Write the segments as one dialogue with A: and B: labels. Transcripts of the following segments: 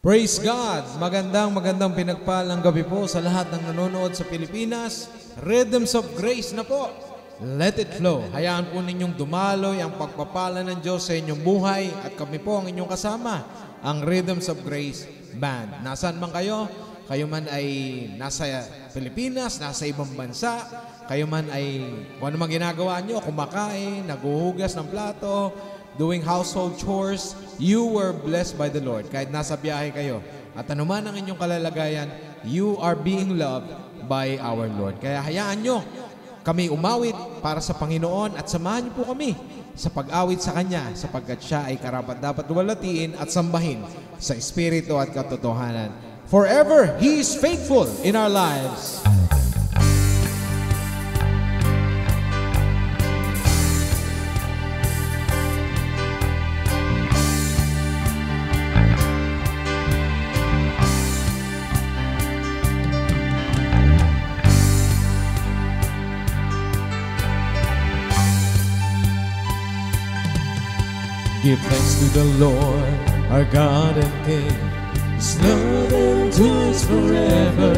A: Praise God! Magandang pinagpalang gabi po sa lahat ng nanonood sa Pilipinas. Rhythms of Grace na po. Let it flow. Hayaan po ninyong dumaloy ang pagpapala ng Diyos sa inyong buhay at kami po ang inyong kasama, ang Rhythms of Grace Band. Nasaan man kayo? Kayo man ay nasa Pilipinas, nasa ibang bansa, kayo man ay kung ano man ginagawa nyo, kumakain, naguhugas ng plato, doing household chores, you were blessed by the Lord. Kahit nasa biyahe kayo. At anuman ang inyong kalalagayan, you are being loved by our Lord. Kaya hayaan nyo kami umawit para sa Panginoon at samahan niyo po kami sa pag-awit sa Kanya sapagkat Siya ay karapat-dapat luwalhatiin at sambahin sa Espiritu at katotohanan. Forever, He is faithful in our lives. Give thanks to the Lord, our God and King. His love endures forever.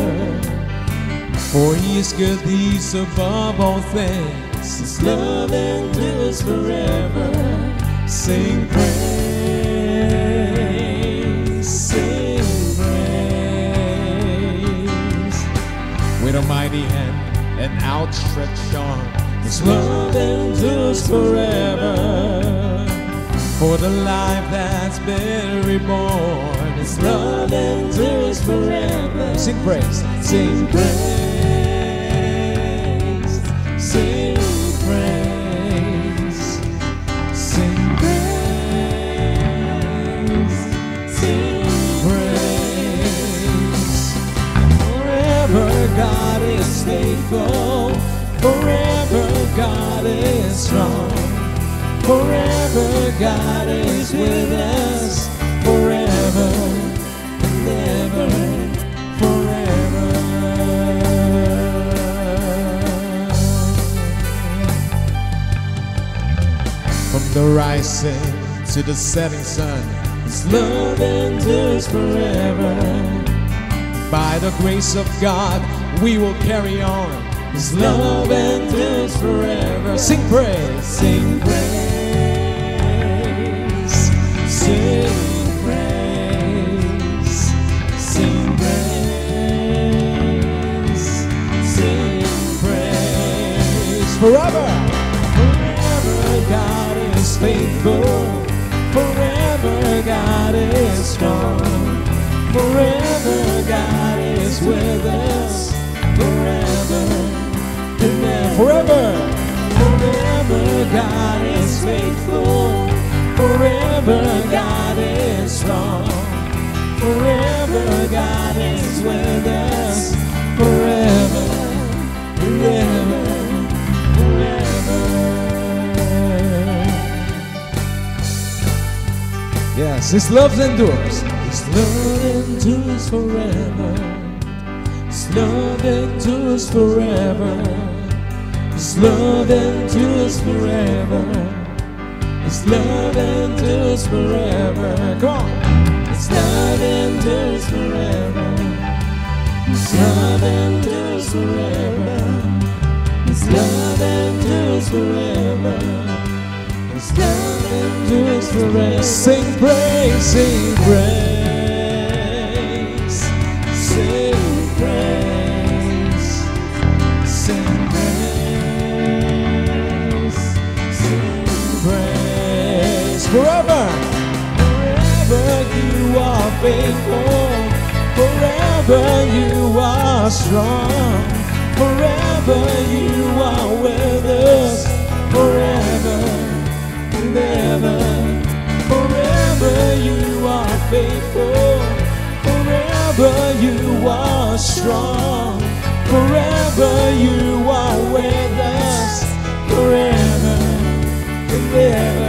A: For He is good, He is above all things. His love endures forever. Sing praise, sing praise. With a mighty hand and outstretched arm, His love endures forever. For the life that's been reborn, His love endures forever. Sing praise, sing praise, sing praise, sing praise, sing praise. Forever God is faithful, forever God is strong. Forever God is with us, forever and ever, forever. From the rising to the setting sun, His love endures forever. By the grace of God, we will carry on. His love endures forever. Sing praise, sing praise. Sing praise, sing praise, sing praise. Forever, forever God is faithful. Forever God is strong. Forever God is with us. Forever and ever. Forever, forever God is faithful. Forever God is strong. Forever God is with us. Forever and ever, forever. Yes, His love endures. His love endures forever. His love endures forever. His love endures forever. His love endures forever. Come on. His love endures forever. His love endures forever. His love endures forever. His love endures forever. Sing praise, sing praise, sing praise, sing praise, sing praise. Forever, forever you are faithful. Forever you are strong. Forever you are with us. Forever and ever. Forever you are faithful. Forever you are strong. Forever you are with us. Forever and ever.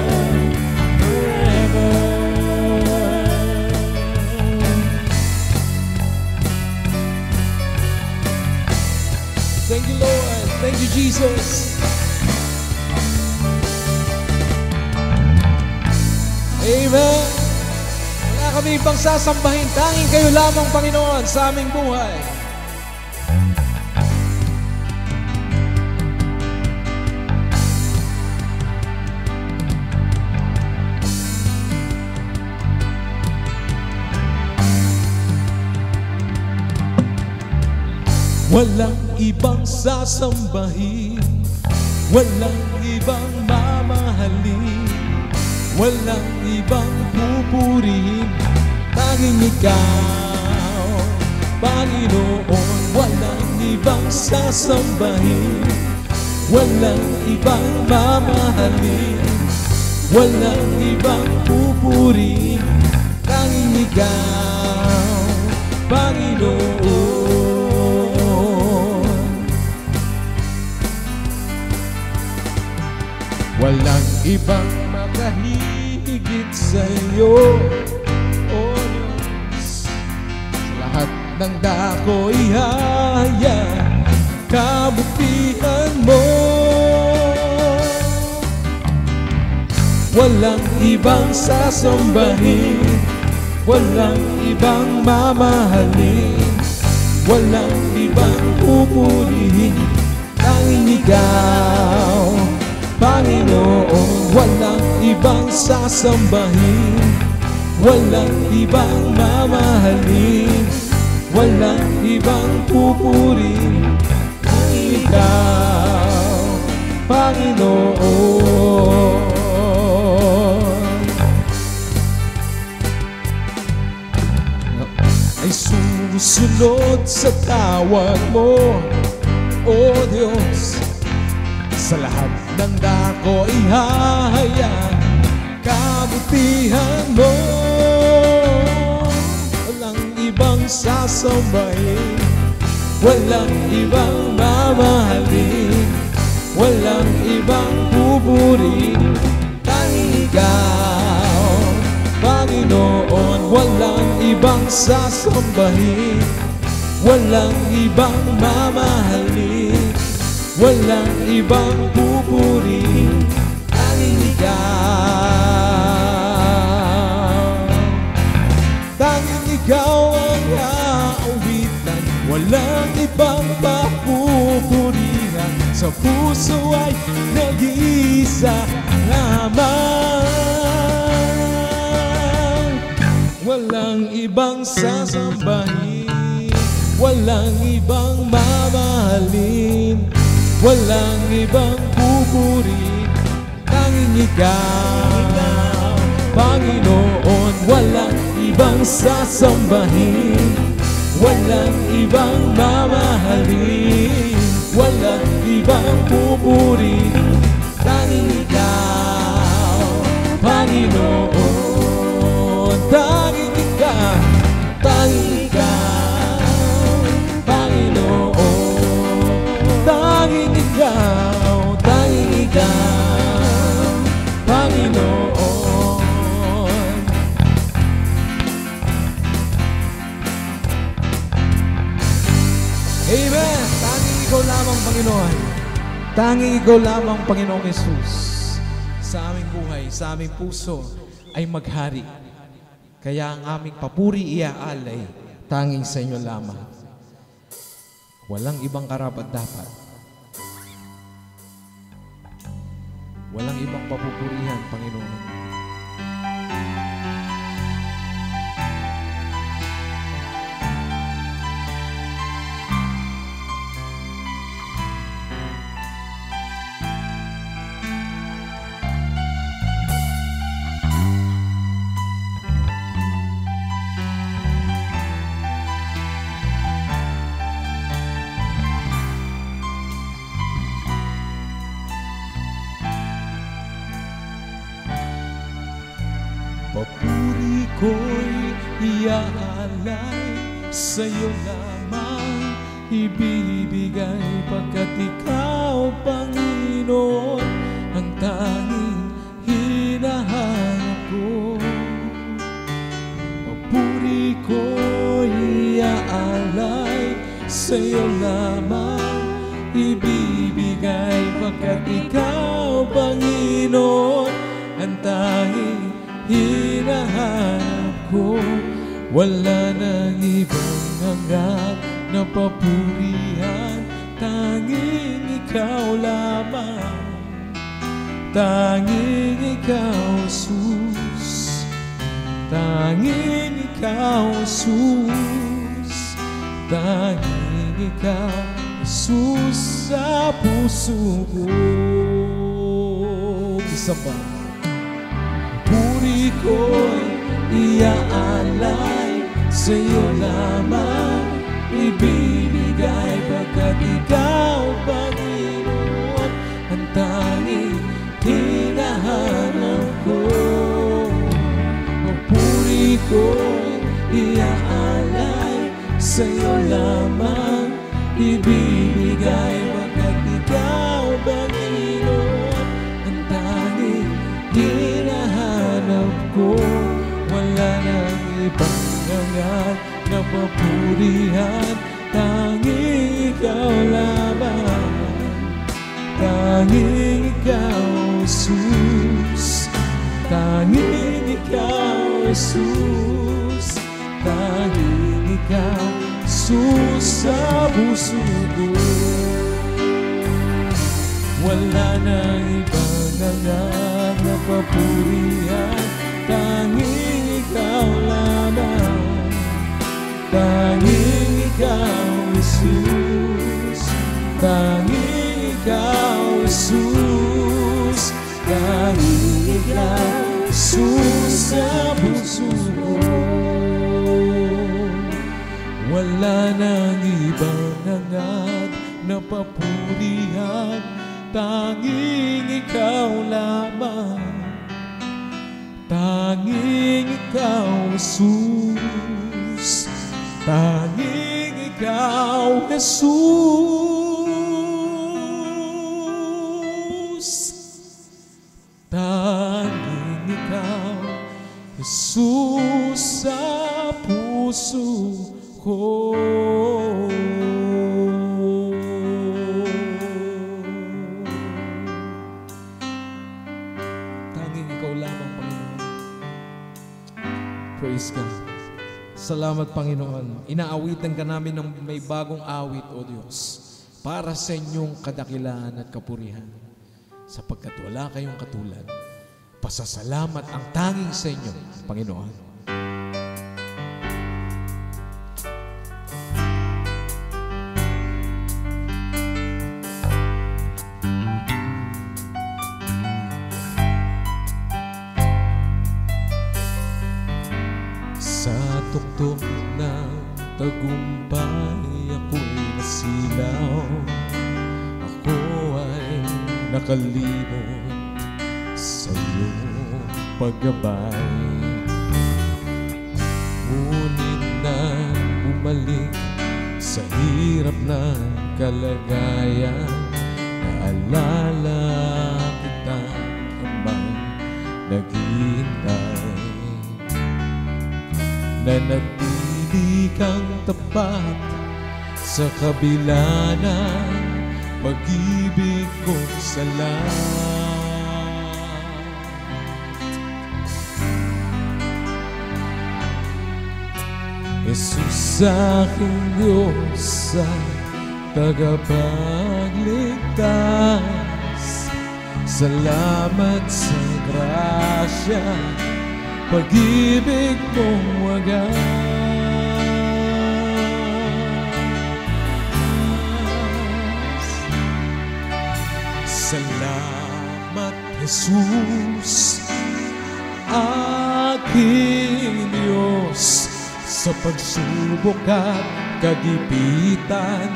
A: Thank you, Lord. Thank you, Jesus. Amen. Wala ka kami pangsasambahin. Tanging kayo lamang, Panginoon, sa aming buhay.
B: Walang ibang sasambahin, walang ibang mamahalin, walang ibang pupurihin, tanging ikaw, Panginoon. Walang ibang sasambahin, walang ibang mamahalin, walang ibang pupurihin, tanging ikaw, Panginoon. Walang ibang makahigit sa iyo, O Diyos. Sa lahat ng dako ihaya kabutihan mo. Walang ibang sasambahin, walang ibang mamahalin, walang ibang pupurihin, tanging ikaw, Panginoon. Walang ibang sasambahin, walang ibang mamahalin, walang ibang pupurihin, tanging ikaw, Panginoon. Ay susunod sa tawag mo, O Diyos. Sa lahat ng dako ihahayag kabutihan mo. Walang ibang sasambahin, walang ibang mamahalin, walang ibang pupurihin, tanging ikaw, Panginoon. Walang ibang sasambahin, walang ibang mamahalin, walang ibang pupurihin, tanging ikaw. Tanging ikaw ang auwitan, walang ibang papupurihan. Sa puso ay nag-iisa lamang. Walang ibang sasambahin, walang ibang mamahalin, walang ibang pupurihin, tanging ikaw, Panginoon. Walang ibang sasambahin, walang ibang mamahalin, walang ibang pupurihin, tanging ikaw, Panginoon. Tanging ikaw, tanging ikaw, Panginoon. Tanging ikaw, Panginoon.
A: Amen! Tanging ikaw lamang, Panginoon. Tanging ikaw lamang, Panginoong Jesus. Sa aming buhay, sa aming puso ay maghari. Kaya ang aming papuri iaalay tanging sa inyo lamang. Walang ibang karapat-dapat. Walang ibang papupurihan, Panginoon.
B: Papuri ko'y iaalay sa'yo lamang ibibigay, pagkat ikaw, Panginoon, ang tanging hinahanap ko. Papuri ko'y iaalay sa'yo lamang ibibigay, pagkat ikaw, Panginoon, ang tanging hinahanap ko, wala nang ibang hangad na papurihan, tanging ikaw lamang, tanging ikaw, Jesus, tanging ikaw, Jesus, tanging ikaw, Jesus, sa puso ko. Isa pa, puri ko'y iaalay sa'yo lamang, ibibigay pagkat ikaw, Panginoon, ang tanging hinahanap ko. Ang puri ko'y iaalay sa'yo lamang, ibibigay pagkat ikaw, Panginoon, ang tanging hinahanap ko. Wala nang ibang hangad na papurihan, tanging ikaw lamang, tanging ikaw, Jesus, tanging ikaw, Jesus, tanging ikaw, Jesus, sa puso ko. Wala nang ibang hangad na papurihan, tanging ikaw lamang, tanging ikaw, Jesus, tanging ikaw, Jesus, tanging ikaw, Jesus, sa puso ko. Wala nang ibang hangad na papurihan, tanging ikaw lamang, tanging ikaw, Jesus, tanging ikaw, Jesus, tanging ikaw, Jesus, sa puso ko. Tanging ikaw lamang, Panginoon. Praise God. Salamat, Panginoon. Inaawitan ka namin ng may bagong awit, O Diyos, para sa inyong kadakilaan at kapurihan. Sapagkat wala kayong katulad, pasasalamat ang tanging sa inyo, Panginoon. Sa tuktok ng tagumpay ako'y nasilaw, ako ay nakalimot sa iyong paggabay. Ngunit nang bumalik sa hirap ng kalagayan, naalala kita habang naghihintay. Nanatili kang tapat sa kabila ng pag-ibig kong salat. Jesus, aking Diyos, ang tagapagligtas, salamat sa grasya, pag-ibig mong wagas. Salamat, Jesus, aking Diyos, sa pagsubok at kagipitan,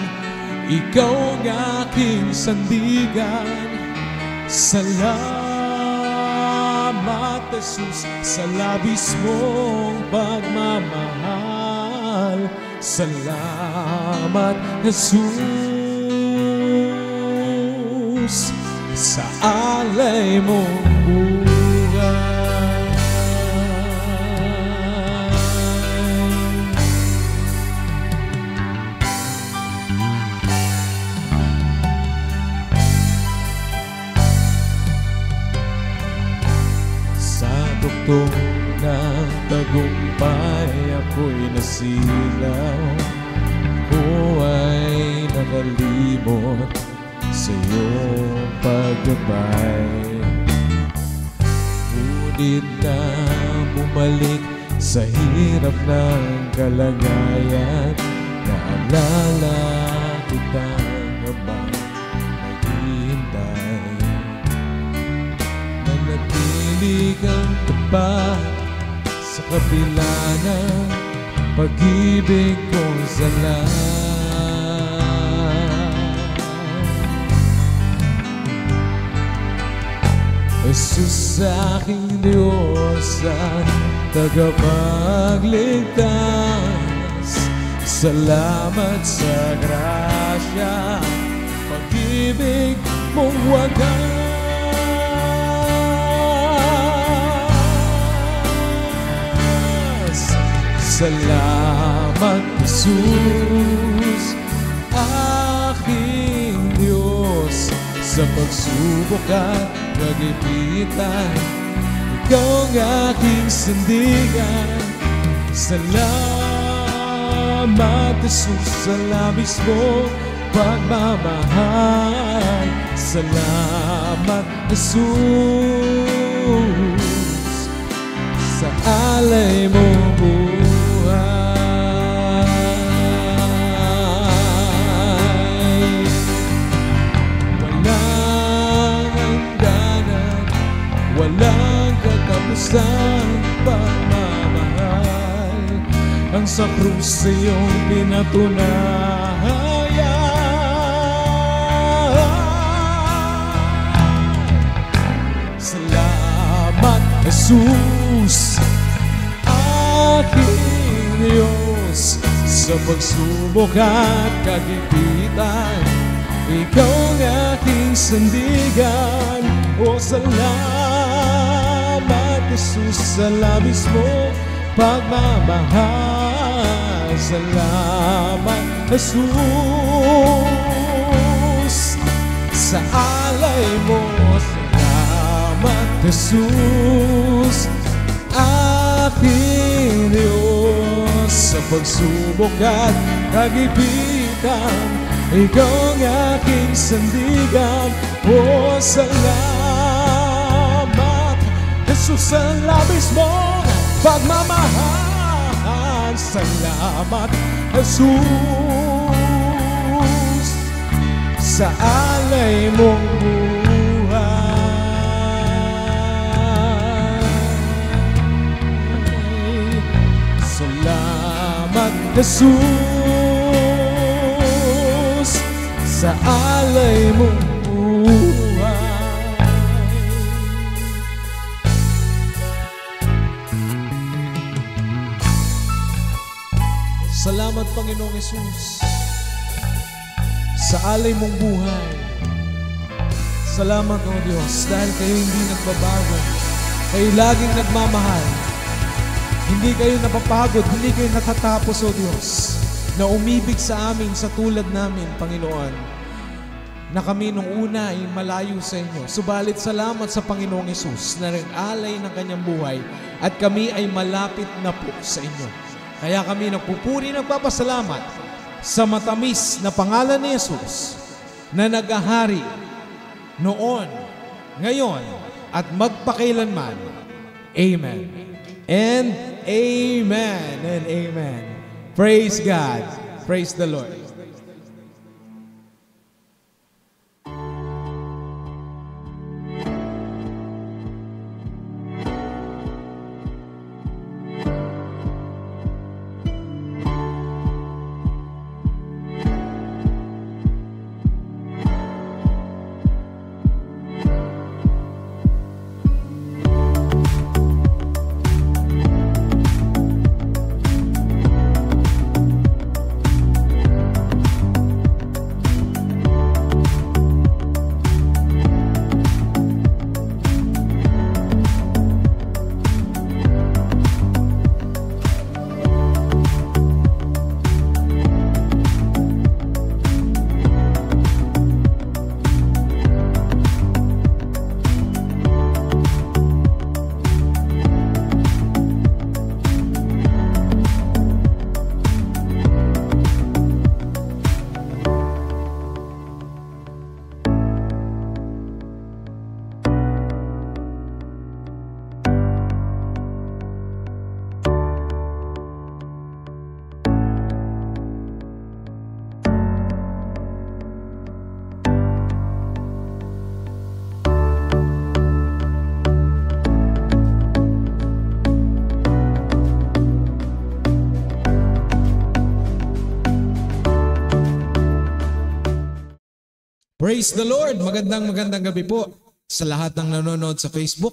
B: ikaw ang aking sandigan. Salamat, Jesus, sa labis mong pagmamahal. Salamat, Jesus, sa alay mong buhay. Sa tuktok ng tagumpay ako'y nasilaw, ako ay nakalimot sa iyong paggabay. Ngunit na bumalik sa hirap ng kalagayan, naalala kitang habang naghihintay. Nanatili kang tapat sa kabila ng pag-ibig kong salat. Jesus, aking Diyos at tagapagligtas, salamat sa grasya, pag-ibig mong wagas. Salamat, Jesus, aking Diyos, sa pagsubok at kagipitan, ikaw ang aking sandigan. Salamat, Jesus, sa labis mo pagmamahal. Salamat, Jesus, sa alay mo buhay. Walang katapusan pagmamahal ang sa krus iyong pinatunayan. Salamat, Jesus, aking Diyos, sa pagsubok at kagipitan, ikaw ang aking sandigan. O salamat, Jesus, sa labis mo pagmamahal. Salamat, Jesus, sa alay mo. Salamat, Jesus, aking Diyos, sa pagsubok at kagipitan, ikaw ang aking sandigan. O salamat, Jesus, sa labis mong pagmamahal. Salamat, Jesus, sa alay mong buhay. Salamat, Jesus, sa alay mong buhay. Salamat, Panginoong Jesus, sa alay mong buhay. Salamat, O Diyos, dahil kayo hindi nagbabago. Kayo laging nagmamahal. Hindi kayo napapagod, hindi kayo natatapos, O Diyos, na umibig sa amin sa tulad namin, Panginoon, na kami nung una ay malayo sa inyo. Subalit salamat sa Panginoong Jesus na nag-alay ng kanyang buhay at kami ay malapit na po sa inyo. Kaya kami nagpupuri, nagpapasalamat sa matamis na pangalan ni Jesus na naghahari noon, ngayon, at magpakailanman. Amen. And amen. And amen. Praise God. Praise the Lord.
A: Praise the Lord! Magandang gabi po sa lahat ng nanonood sa Facebook.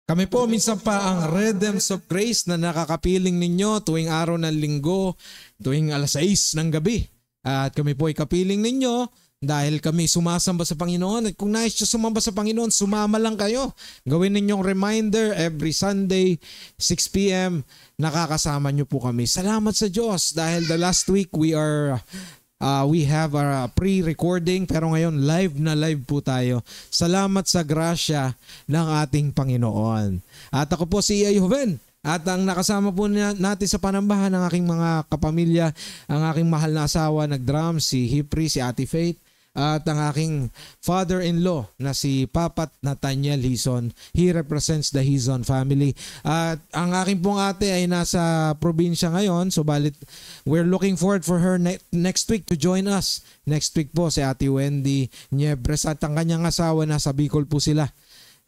A: Kami po minsan pa ang Rhythms of Grace na nakakapiling ninyo tuwing araw ng linggo, tuwing alas 6 ng gabi. At kami po ay kapiling ninyo dahil kami sumasamba sa Panginoon. At kung nais nyo sumamba sa Panginoon, sumama lang kayo. Gawin ninyong reminder every Sunday, 6 p.m. Nakakasama nyo po kami. Salamat sa Diyos dahil the last week we have our pre-recording pero ngayon live na live po tayo. Salamat sa grasya ng ating Panginoon. At ako po si Ia Joven at ang nakasama po natin sa panambahan ng aking mga kapamilya, ang aking mahal na asawa nag-drum, si Hipri, si Ate Faith, at ang aking father-in-law na si Papat Nathaniel Hizon. He represents the Hizon family. At ang aking pong ate ay nasa probinsya ngayon. Subalit, we're looking forward for her next week to join us. Next week po si Ate Wendy Niebres at ang kanyang asawa nasa Bicol po sila.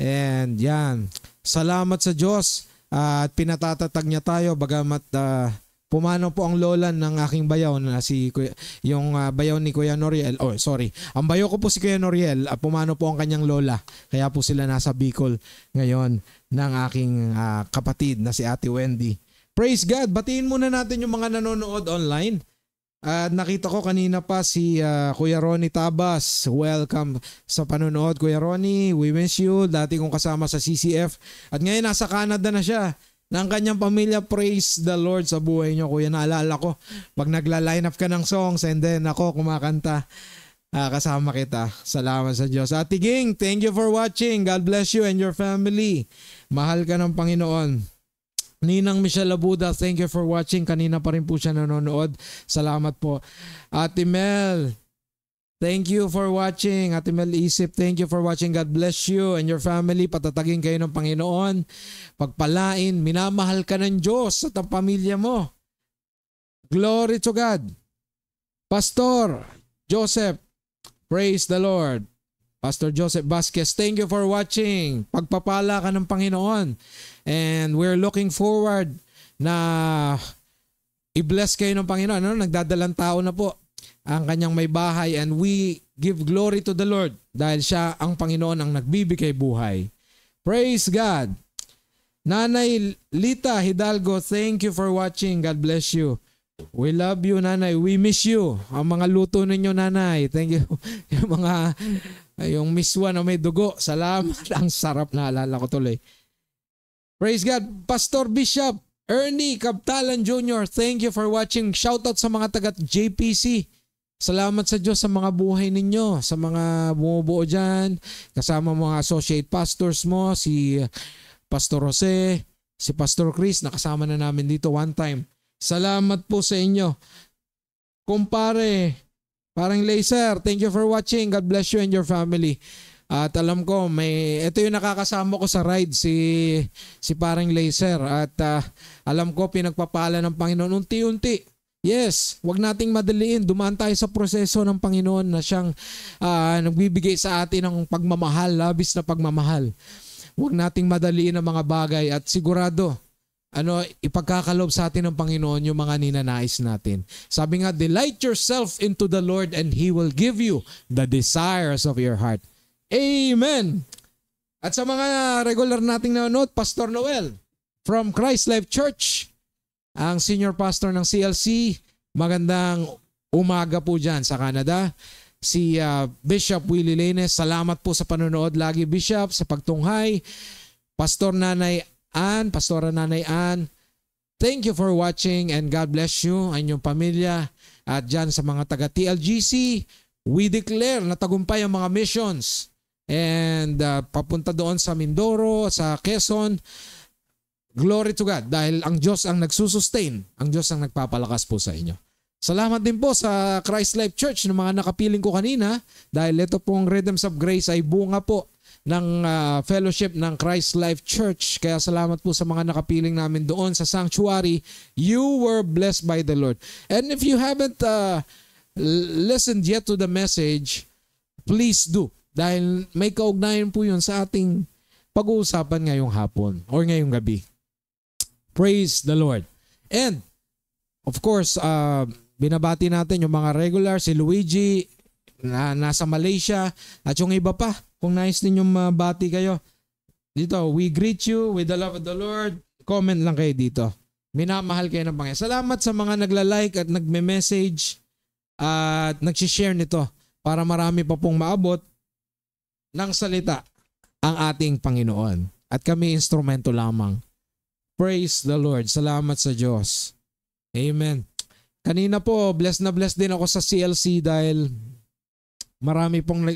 A: And yan, salamat sa Diyos at pinatatatag niya tayo bagamat pumanaw po ang lola ng aking bayaw na yung bayaw ni Kuya Noriel. Ang bayaw ko po si Kuya Noriel, pumanaw po ang kanyang lola. Kaya po sila nasa Bicol ngayon ng aking kapatid na si Ate Wendy. Praise God! Batiin muna natin yung mga nanonood online. Nakita ko kanina pa si Kuya Ronnie Tabas. Welcome sa panonood, Kuya Ronnie. We miss you. Dati kong kasama sa CCF. At ngayon nasa Canada na siya. Ng kanyang pamilya, praise the Lord sa buhay niyo, Kuya. Naalala ko, pag nagla-line up ka ng songs and then ako kumakanta, kasama kita. Salamat sa Diyos. Ate Ging, thank you for watching. God bless you and your family. Mahal ka ng Panginoon. Ninang Michelle Abuda, thank you for watching. Kanina pa rin po siya nanonood. Salamat po. Ate Mel, thank you for watching. Ate Mel Isip, thank you for watching. God bless you and your family. Patatagin kayo ng Panginoon. Pagpalain, minamahal ka ng Diyos at ang pamilya mo. Glory to God. Pastor Joseph, praise the Lord. Pastor Joseph Vasquez, thank you for watching. Pagpapala ka ng Panginoon. And we're looking forward na i-bless kayo ng Panginoon. Nagdadalang tao na po ang kanyang may bahay and we give glory to the Lord dahil siya ang Panginoon ang nagbibigay buhay. Praise God. Nanay Lita Hidalgo, thank you for watching. God bless you. We love you, Nanay. We miss you. Ang mga luto ninyo, Nanay. Thank you. Yung miss one na may dugo. Salamat. Ang sarap, naalala ko tuloy. Praise God. Pastor Bishop Ernie Kabtalan Jr., thank you for watching. Shoutout sa mga taga JPC. Salamat sa Diyos sa mga buhay ninyo, sa mga bumubuo dyan, kasama mga associate pastors mo, si Pastor Jose, si Pastor Chris, nakasama na namin dito one time. Salamat po sa inyo. Kumpare, parang Laser, thank you for watching. God bless you and your family. At alam ko, ito yung nakakasama ko sa ride, si parang Laser. At alam ko, pinagpapala ng Panginoon unti-unti. Yes, wag nating madaliin. Dumaan tayo sa proseso ng Panginoon na siyang nagbibigay sa atin ng pagmamahal, labis na pagmamahal. Wag nating madaliin ang mga bagay at sigurado, ipagkakalob sa atin ng Panginoon yung mga ninanais natin. Sabi nga, delight yourself into the Lord and He will give you the desires of your heart. Amen! At sa mga regular nating nanonood, Pastor Noel from Christ Life Church, ang senior pastor ng CLC, magandang umaga po dyan sa Canada. Si Bishop Willie Lanes, salamat po sa panonood lagi, Bishop, sa pagtunghay. Pastora Nanay Ann, thank you for watching and God bless you ang inyong pamilya. At dyan sa mga taga TLGC, we declare na tagumpay ang mga missions. And papunta doon sa Mindoro, sa Quezon. Glory to God dahil ang Diyos ang nagsusustain, ang Diyos ang nagpapalakas po sa inyo. Salamat din po sa Christ Life Church ng mga nakapiling ko kanina dahil ito pong Rhythms of Grace ay bunga po ng fellowship ng Christ Life Church. Kaya salamat po sa mga nakapiling namin doon sa sanctuary. You were blessed by the Lord. And if you haven't listened yet to the message, please do. Dahil may kaugnayan po yun sa ating pag-uusapan ngayong hapon or ngayong gabi. Praise the Lord. And of course, binabati natin yung mga regular, si Luigi na nasa Malaysia at yung iba pa. Kung nais ninyong mabati kayo dito, we greet you with the love of the Lord. Comment lang kayo dito. Minamahal kayo ng Panginoon. Salamat sa mga nagla-like at nagme-message at nag-share nito para marami pa pong maabot ng salita ang ating Panginoon. At kami instrumento lamang. Praise the Lord. Salamat sa Diyos. Amen. Kanina po, blessed na blessed din ako sa CLC dahil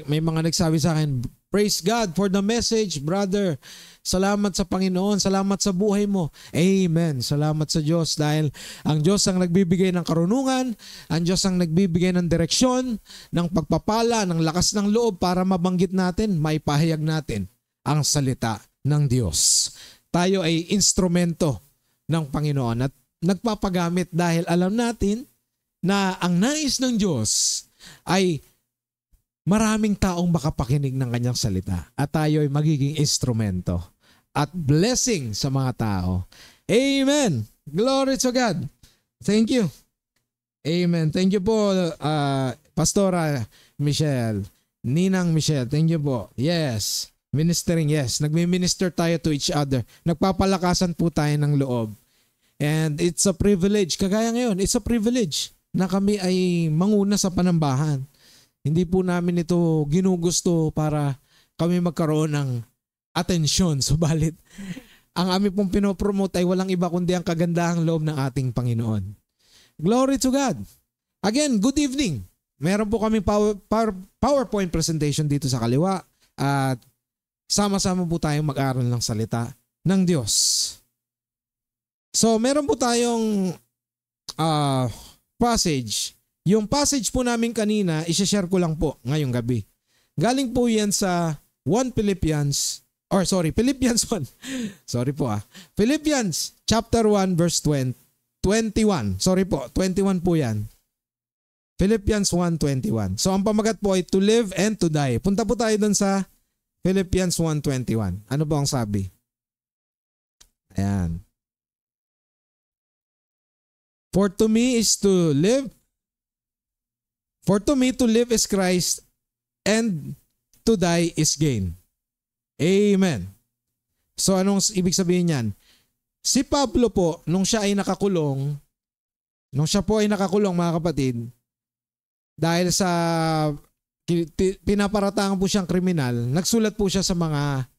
A: may mga nagsabi sa akin, praise God for the message, brother. Salamat sa Panginoon. Salamat sa buhay mo. Amen. Salamat sa Diyos dahil ang Diyos ang nagbibigay ng karunungan, ang Diyos ang nagbibigay ng direksyon, ng pagpapala, ng lakas ng loob para mabanggit natin, maipahayag natin ang salita ng Diyos. Tayo ay instrumento ng Panginoon at nagpapagamit dahil alam natin na ang nais ng Diyos ay maraming taong makapakinig ng kanyang salita at tayo ay magiging instrumento at blessing sa mga tao. Amen. Glory to God. Thank you. Amen. Thank you po, Pastora Michelle. Ninang Michelle, thank you po. Yes. Ministering, yes. Nagmi-minister tayo to each other. Nagpapalakasan po tayo ng loob. And it's a privilege. Kagaya ngayon, it's a privilege na kami ay manguna sa panambahan. Hindi po namin ito ginugusto para kami magkaroon ng atensyon. Subalit, ang aming pong pinopromote ay walang iba kundi ang kagandahang loob ng ating Panginoon. Glory to God. Again, good evening. Meron po kaming PowerPoint presentation dito sa kaliwa at sama-sama po tayong mag-aral ng salita ng Diyos. So, meron po tayong passage. Yung passage po namin kanina, isha-share ko lang po ngayong gabi. Galing po yan sa Philippians 1. Sorry po Philippians chapter 1 verse 21. Sorry po, 21 po yan. Philippians 1:21. So, ang pamagat po ay to live and to die. Punta po tayo dun sa Philippians 1:21. Ano ba ang sabi? Ayan. For to me to live is Christ and to die is gain. Amen. So anong ibig sabihin niyan? Si Pablo po, nung siya po ay nakakulong mga kapatid, dahil sa pinaparatangan po siyang kriminal, nagsulat po siya sa mga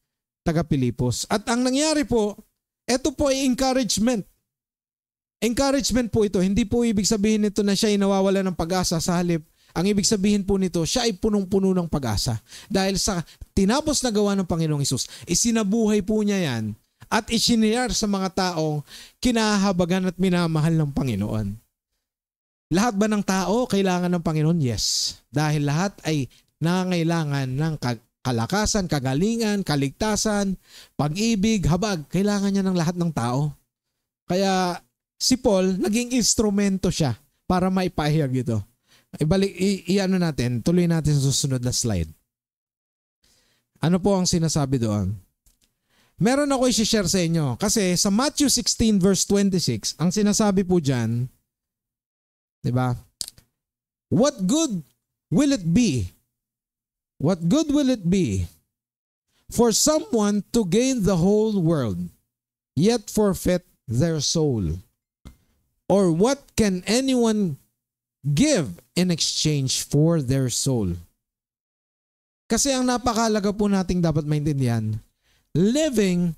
A: taga-Pilipos. At ang nangyari po, ito po ay encouragement. Encouragement po ito. Hindi po ibig sabihin nito na siya ay nawawala ng pag-asa. Sa halip, ang ibig sabihin po nito, siya ay punong-puno ng pag-asa. Dahil sa tinapos na gawa ng Panginoong Hesus, isinabuhay po niya yan at isiniyar sa mga taong kinahabagan at minamahal ng Panginoon. Lahat ba ng tao kailangan ng Panginoon? Yes. Dahil lahat ay nangangailangan ng kalakasan, kagalingan, kaligtasan, pag-ibig, habag. Kailangan niya ng lahat ng tao. Kaya si Paul, naging instrumento siya para maipahayag ito. Iano natin, tuloy natin sa susunod na slide. Ano po ang sinasabi doon? Meron ako i-share sa inyo. Kasi sa Matthew 16 verse 26, ang sinasabi po dyan, diba? What good will it be? What good will it be for someone to gain the whole world, yet forfeit their soul? Or what can anyone give in exchange for their soul? Kasi ang napakahalaga po nating dapat maintindihan, living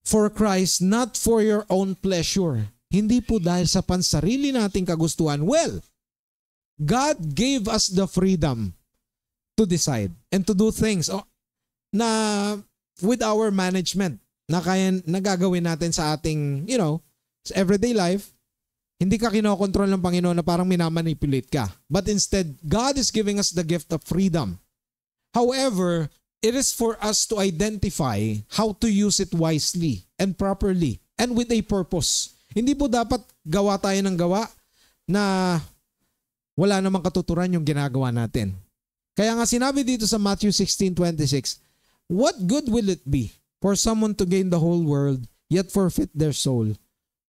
A: for Christ, not for your own pleasure. Hindi po dahil sa pansarili nating kagustuhan. Well, God gave us the freedom to decide and to do things na with our management na kaya nagagawin natin sa ating, sa everyday life. Hindi ka kinokontrol ng Panginoon na parang minamanipulate ka. But instead, God is giving us the gift of freedom. However, it is for us to identify how to use it wisely and properly and with a purpose. Hindi po dapat gawa tayo ng gawa na wala namang katuturan yung ginagawa natin. Kaya nga sinabi dito sa Matthew 16:26, what good will it be for someone to gain the whole world yet forfeit their soul?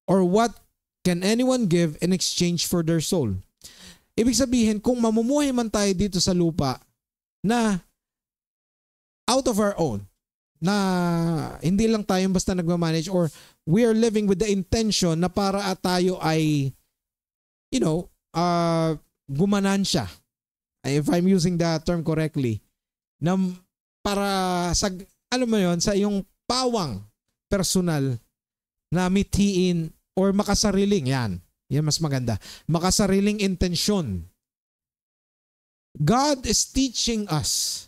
A: Or what can anyone give in exchange for their soul? Ibig sabihin, kung mamumuhay man tayo dito sa lupa na out of our own, na hindi lang tayo basta nagmamanage, or we are living with the intention na para tayo ay, gumanansya, if I'm using that term correctly, na para sa, sa iyong pawang personal na mithiin or makasariling, yan mas maganda, makasariling intensyon. God is teaching us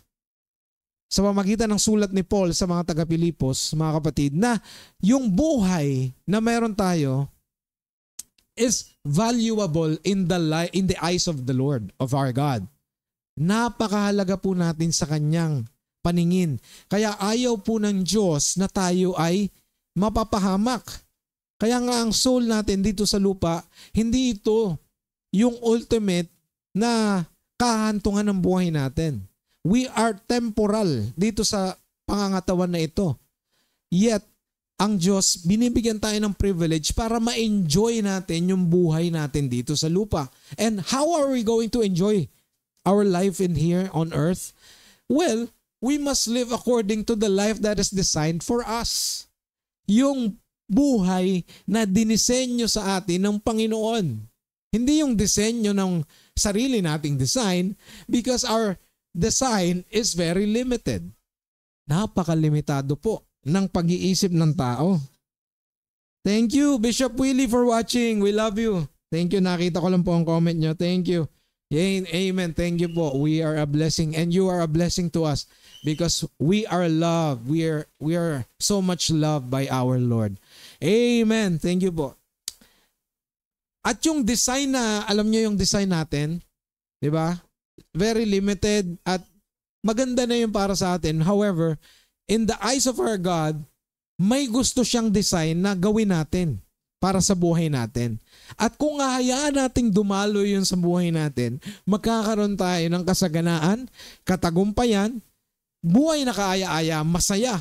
A: sa pamamagitan ng sulat ni Paul sa mga taga-Pilipos, mga kapatid, na yung buhay na mayroon tayo is valuable in the eyes of the Lord, of our God. Napakahalaga po natin sa kanyang paningin. Kaya ayaw po ng Diyos na tayo ay mapapahamak. Kaya nga ang soul natin dito sa lupa, hindi ito yung ultimate na kahantungan ng buhay natin. We are temporal dito sa pangangatawan na ito. Yet, ang Diyos, binibigyan tayo ng privilege para ma-enjoy natin yung buhay natin dito sa lupa. And how are we going to enjoy our life in here on earth? Well, we must live according to the life that is designed for us. Yung buhay na dinisenyo sa atin ng Panginoon. Hindi yung disenyo ng sarili nating design, because our design is very limited. Napakalimitado po ng pag-iisip ng tao. Thank you, Bishop Willie, for watching. We love you. Thank you. Nakita ko lang po ang comment nyo. Thank you. Amen. Thank you po. We are a blessing and you are a blessing to us because we are loved. We are so much loved by our Lord. Amen. Thank you po. At yung design na, alam nyo yung design natin, di ba? Very limited at maganda na yun para sa atin. However, in the eyes of our God, may gusto siyang design na gawin natin para sa buhay natin. At kung hahayaan nating dumalo yun sa buhay natin, magkakaroon tayo ng kasaganaan, katagumpayan, buhay na kaaya-aya, masaya.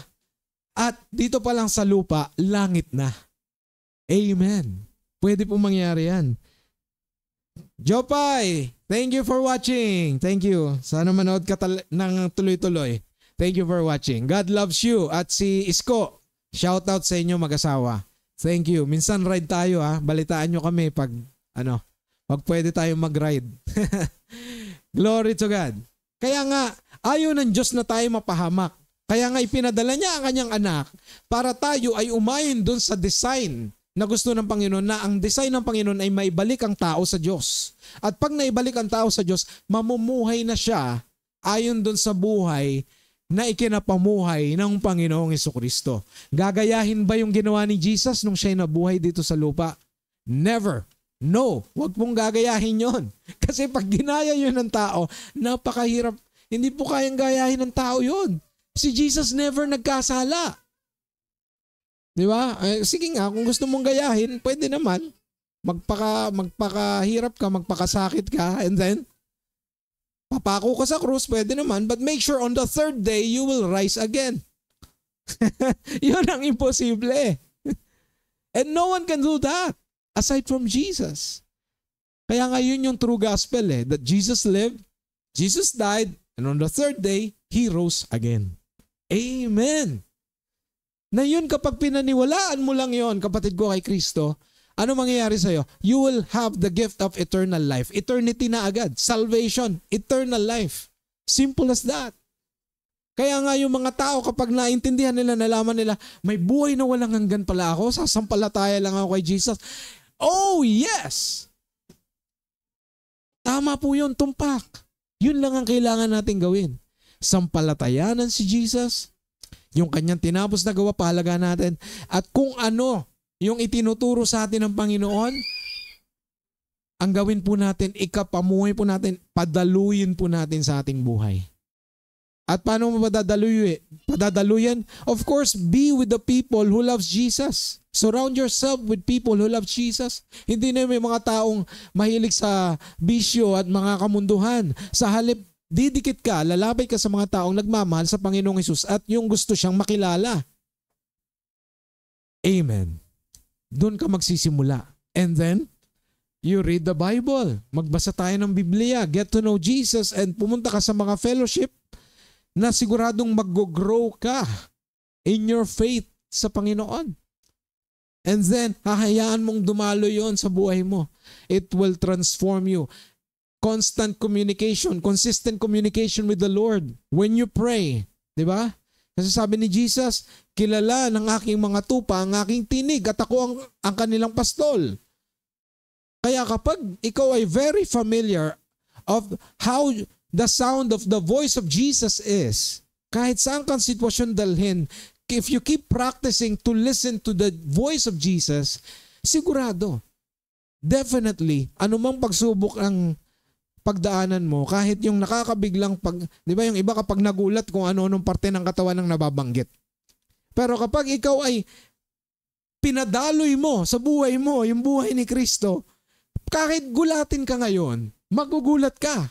A: At dito pa lang sa lupa, langit na. Amen. Pwede po mangyari yan. Jopay, thank you for watching. Thank you. Sana manood ka ng tuloy-tuloy. Thank you for watching. God loves you. At si Isko, shout out sa inyo mag-asawa. Thank you. Minsan ride tayo ha. Balitaan nyo kami pag pwede tayo mag-ride. Glory to God. Kaya nga, ayaw ng Diyos na tayo mapahamak. Kaya nga ipinadala niya ang kanyang anak para tayo ay umayon dun sa design na gusto ng Panginoon, na ang design ng Panginoon ay maibalik ang tao sa Diyos. At pag naibalik ang tao sa Diyos, mamumuhay na siya ayon dun sa buhay na ikinapamuhay ng Panginoong Jesucristo. Gagayahin ba yung ginawa ni Jesus nung siya'y nabuhay dito sa lupa? Never. No, wag pong gagayahin yon. Kasi pag ginaya yun ng tao, napakahirap. Hindi po kayang gayahin ng tao yun. Si Jesus never nagkasala. Di ba? Sige nga, kung gusto mong gayahin, pwede naman. Magpakahirap ka, magpakasakit ka, and then papako ka sa krus, pwede naman. But make sure on the third day, you will rise again. Yun ang imposible. And no one can do that aside from Jesus. Kaya nga yun yung true gospel that Jesus lived, Jesus died, and on the third day, He rose again. Amen. Na yun, kapag pinaniwalaan mo lang yon, kapatid ko, kay Kristo, ano mangyayari sa'yo? You will have the gift of eternal life. Eternity na agad. Salvation. Eternal life. Simple as that. Kaya nga yung mga tao, kapag naintindihan nila, nalaman nila, may buhay na walang hanggan pala ako, sasampalataya lang ako kay Jesus. Oh, yes! Tama po yun, tumpak. Yun lang ang kailangan natin gawin. Sampalatayanan si Jesus, yung kanyang tinapos na gawa, pahalaga natin. At kung ano yung itinuturo sa atin ng Panginoon, ang gawin po natin, ikapamuhay po natin, padaluyin po natin sa ating buhay. At paano mo padadaluyin? Of course, be with the people who loves Jesus. Surround yourself with people who love Jesus. Hindi na may mga taong mahilig sa bisyo at mga kamunduhan. Sa halip, didikit ka, lalapit ka sa mga taong nagmamahal sa Panginoong Hesus at yung gusto siyang makilala. Amen. Doon ka magsisimula. And then,
B: You read the Bible. Magbasa tayo ng Biblia. Get to know Jesus and pumunta ka sa mga fellowship na siguradong mag-grow ka in your faith sa Panginoon. And then, hahayaan mong dumalo yon sa buhay mo. It will transform you. Constant communication, consistent communication with the Lord. When you pray, di ba? Kasi sabi ni Jesus, kilala ng aking mga tupa ang aking tinig at ako ang kanilang pastol. Kaya kapag ikaw ay very familiar of how the sound of the voice of Jesus is, kahit saan kang sitwasyon dalhin, if you keep practicing to listen to the voice of Jesus, sigurado, definitely, anumang pagsubok ang pagdaanan mo, kahit yung nakakabiglang di ba yung iba kapag nagulat kung ano-anong parte ng katawan ang nababanggit. Pero kapag ikaw ay pinadaloy mo sa buhay mo, yung buhay ni Kristo, kahit gulatin ka ngayon, magugulat ka.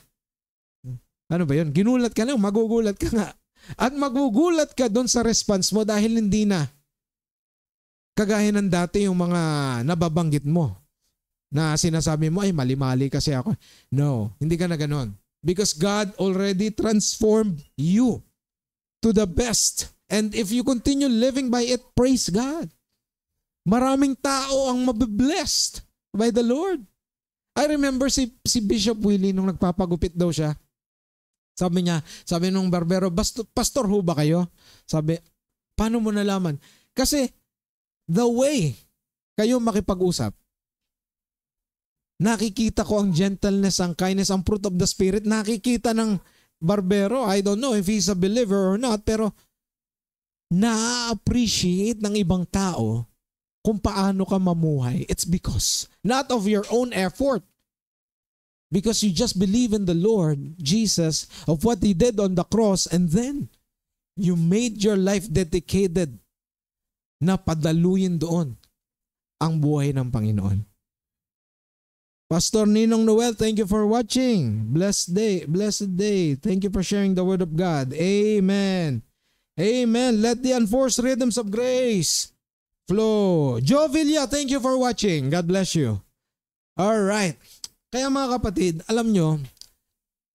B: Ano ba yun? Ginulat ka lang, magugulat ka nga. At magugulat ka doon sa response mo dahil hindi na kagaya ng dati yung mga nababanggit mo na sinasabi mo, ay mali-mali kasi ako. No, hindi ka na ganon. Because God already transformed you to the best. And if you continue living by it, praise God. Maraming tao ang mabiblessed by the Lord. I remember si Bishop Willie nung nagpapagupit daw siya. Sabi nung barbero, pastor ho ba kayo? Sabi, paano mo nalaman? Kasi the way kayo makipag-usap, nakikita ko ang gentleness, ang kindness, ang fruit of the Spirit. Nakikita ng barbero, I don't know if he's a believer or not, pero na-appreciate ng ibang tao kung paano ka mamuhay. It's because, not of your own effort, because you just believe in the Lord Jesus of what He did on the cross, and then you made your life dedicated na padaluyin doon ang buhay ng Panginoon. Pastor Ninong Noel, thank you for watching. Blessed day. Thank you for sharing the word of God. Amen. Amen. Let the unforced rhythms of grace flow. Joe Villa, thank you for watching. God bless you. All right. Kaya mga kapatid, alam nyo,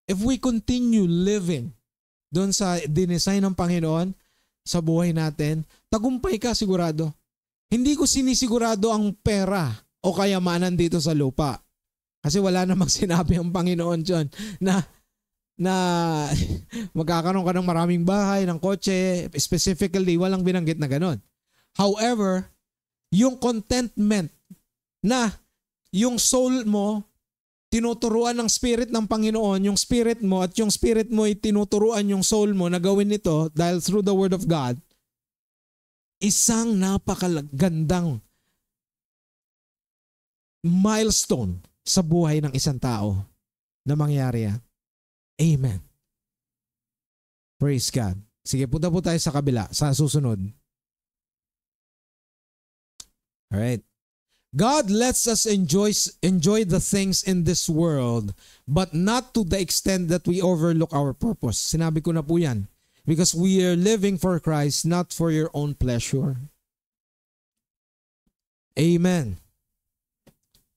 B: if we continue living doon sa dinesign ng Panginoon sa buhay natin, tagumpay ka sigurado. Hindi ko sinisigurado ang pera o kayamanan dito sa lupa. Kasi wala namang sinabi ang Panginoon dyan na magkakaroon ka ng maraming bahay, ng kotse, specifically, walang binanggit na ganon. However, yung contentment na yung soul mo, tinuturuan ng Spirit ng Panginoon, yung Spirit mo at yung Spirit mo ay tinuturuan yung soul mo na gawin ito dahil through the Word of God, isang napakagandang milestone sa buhay ng isang tao na mangyari yan. Amen. Praise God. Sige, punta po tayo sa kabila, sa susunod. Alright. God lets us enjoy the things in this world, but not to the extent that we overlook our purpose. Sinabi ko na po yan. Because we are living for Christ, not for your own pleasure. Amen.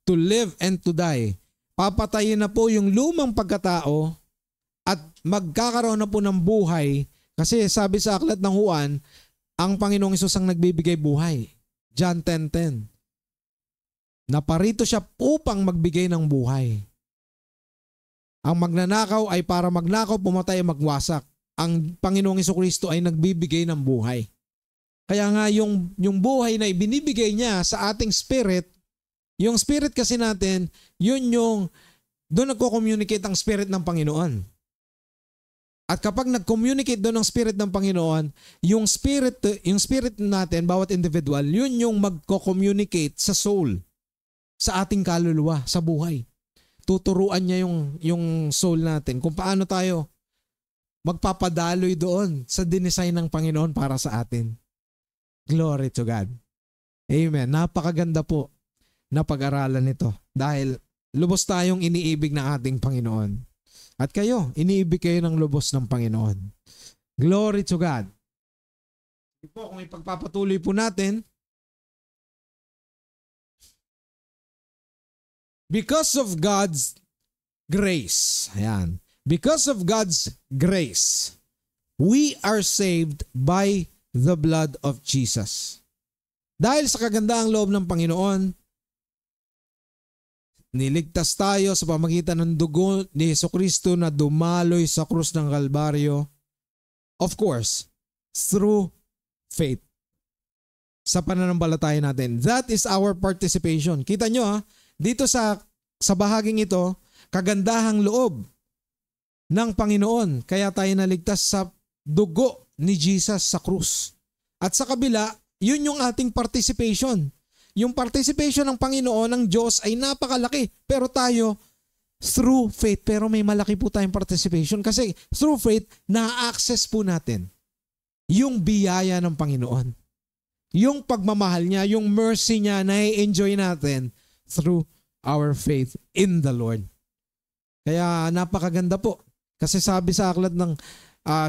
B: To live and to die. Papatayin na po yung lumang pagkatao at magkakaroon na po ng buhay. Kasi sabi sa aklat ng Juan, ang Panginoong Hesus ang nagbibigay buhay. John 10:10. Naparito siya upang magbigay ng buhay. Ang magnanakaw ay para magnakaw, pumatay, magwasak. Ang Panginoong Hesukristo ay nagbibigay ng buhay. Kaya nga yung buhay na ibinibigay niya sa ating spirit, yung spirit kasi natin, yun yung doon nagko-communicate ang spirit ng Panginoon. At kapag nag-communicate doon ang spirit ng Panginoon, yung spirit natin, bawat individual, yun yung magko-communicate sa soul, sa ating kaluluwa, sa buhay. Tuturuan niya yung soul natin kung paano tayo magpapadaloy doon sa dinesign ng Panginoon para sa atin. Glory to God. Amen. Napakaganda po na pag-aralan nito dahil lubos tayong iniibig ng ating Panginoon. At kayo, iniibig kayo ng lubos ng Panginoon. Glory to God. Kung ipagpapatuloy po natin,
A: Because of God's grace. Ayan. Because of God's grace, we are saved by the blood of Jesus. Dahil sa kagandaang loob ng Panginoon, niligtas tayo sa pamagitan ng dugo ni Jesucristo na dumaloy sa krus ng Kalbaryo. Of course, through faith. Sa pananampalataya natin. That is our participation. Kita nyo dito sa bahaging ito, kagandahang loob ng Panginoon. Kaya tayo naligtas sa dugo ni Jesus sa krus. At sa kabila, yun yung ating participation. Yung participation ng Panginoon, ng Diyos ay napakalaki. Pero tayo, through faith, pero may malaki po tayong participation. Kasi through faith, na-access po natin yung biyaya ng Panginoon. Yung pagmamahal niya, yung mercy niya, na-enjoy natin through our faith in the Lord. Kaya napakaganda po. Kasi sabi sa aklat ng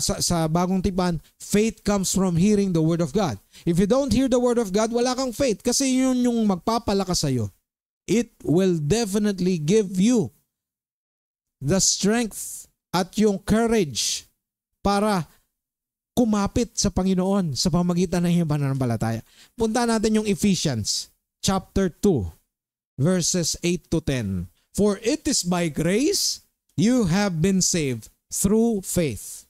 A: sa bagong tipan, faith comes from hearing the word of God. If you don't hear the word of God, wala kang faith. Kasi yun yung magpapalakas sa'yo. It will definitely give you the strength at yung courage para kumapit sa Panginoon sa pamagitan ng iyong pananampalataya. Punta natin yung Ephesians chapter 2 verses 8 to 10. For it is by grace you have been saved through faith.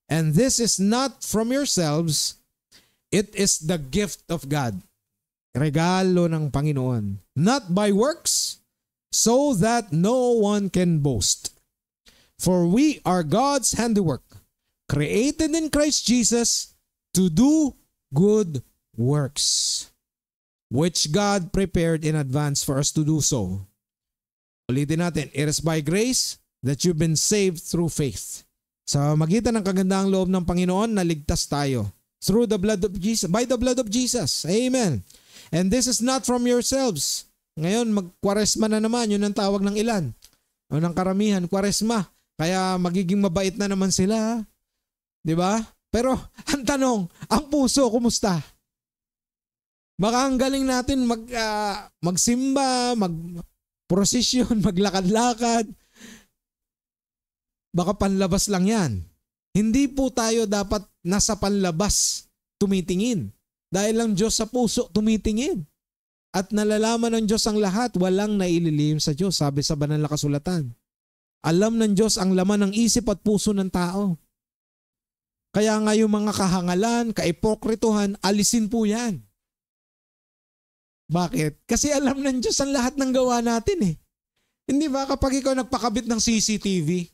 A: And this is not from yourselves, it is the gift of God. Regalo ng Panginoon. Not by works, so that no one can boast. For we are God's handiwork, created in Christ Jesus to do good works, which God prepared in advance for us to do so. Ulitin natin, it is by grace that you've been saved through faith. Sa magitan ng kagandahang loob ng Panginoon, naligtas tayo through the blood of Jesus, by the blood of Jesus. Amen. And this is not from yourselves. Ngayon, mag-kwaresma na naman, yun ang tawag ng ilan. O ng karamihan, kwaresma. Kaya magiging mabait na naman sila. Di ba? Pero ang tanong, ang puso, kumusta? Baka ang galing natin magsimba, mag-prosesyon, maglakad-lakad. Baka panlabas lang yan. Hindi po tayo dapat nasa panlabas tumitingin. Dahil ang Diyos sa puso tumitingin. At nalalaman ng Diyos ang lahat, walang naililihim sa Diyos, sabi sa banal na kasulatan. Alam ng Diyos ang laman ng isip at puso ng tao. Kaya nga yung mga kahangalan, kaipokrituhan, alisin po yan. Bakit? Kasi alam ng Diyos ang lahat ng gawa natin eh. Hindi ba kapag ikaw nagpakabit ng CCTV,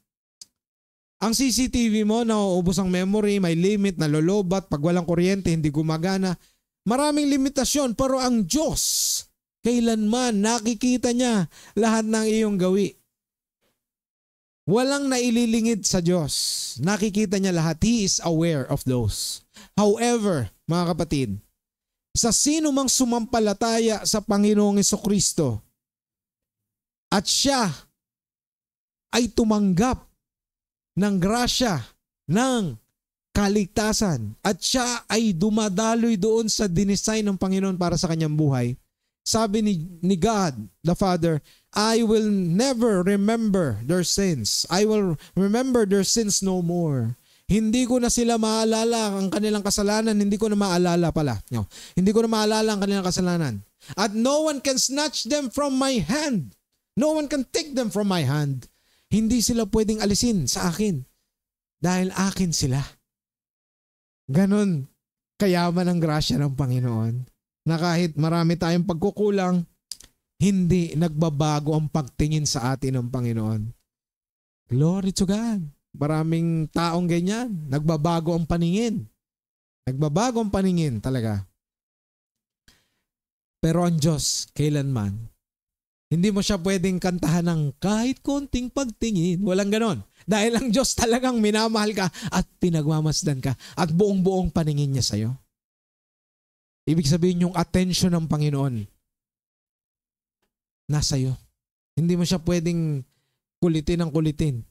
A: ang CCTV mo, nauubos ang memory, may limit, nalolobat, pag walang kuryente, hindi gumagana. Maraming limitasyon, pero ang Diyos, kailanman nakikita niya lahat ng iyong gawi. Walang naililingid sa Diyos. Nakikita niya lahat. He is aware of those. However, mga kapatid, sa sino mang sumampalataya sa Panginoong Jesucristo at siya ay tumanggap ng grasya, ng kaligtasan, at siya ay dumadaloy doon sa dinesign ng Panginoon para sa kanyang buhay, sabi ni God, the Father, I will never remember their sins. I will remember their sins no more. Hindi ko na sila maalala ang kanilang kasalanan. Hindi ko na maalala pala. No. Hindi ko na maalala ang kanilang kasalanan. At no one can snatch them from my hand. No one can take them from my hand. Hindi sila pwedeng alisin sa akin. Dahil akin sila. Ganon kayaman ang grasya ng Panginoon. Na kahit marami tayong pagkukulang, hindi nagbabago ang pagtingin sa atin ng Panginoon. Glory to God. Maraming taong ganyan. Nagbabago ang paningin. Nagbabago ang paningin talaga. Pero ang Diyos, kailanman, hindi mo siya pwedeng kantahan ng kahit konting pagtingin. Walang ganon. Dahil ang Diyos talagang minamahal ka at pinagmamasdan ka at buong-buong paningin niya sa'yo. Ibig sabihin yung attention ng Panginoon nasa iyo. Hindi mo siya pwedeng kulitin ng kulitin.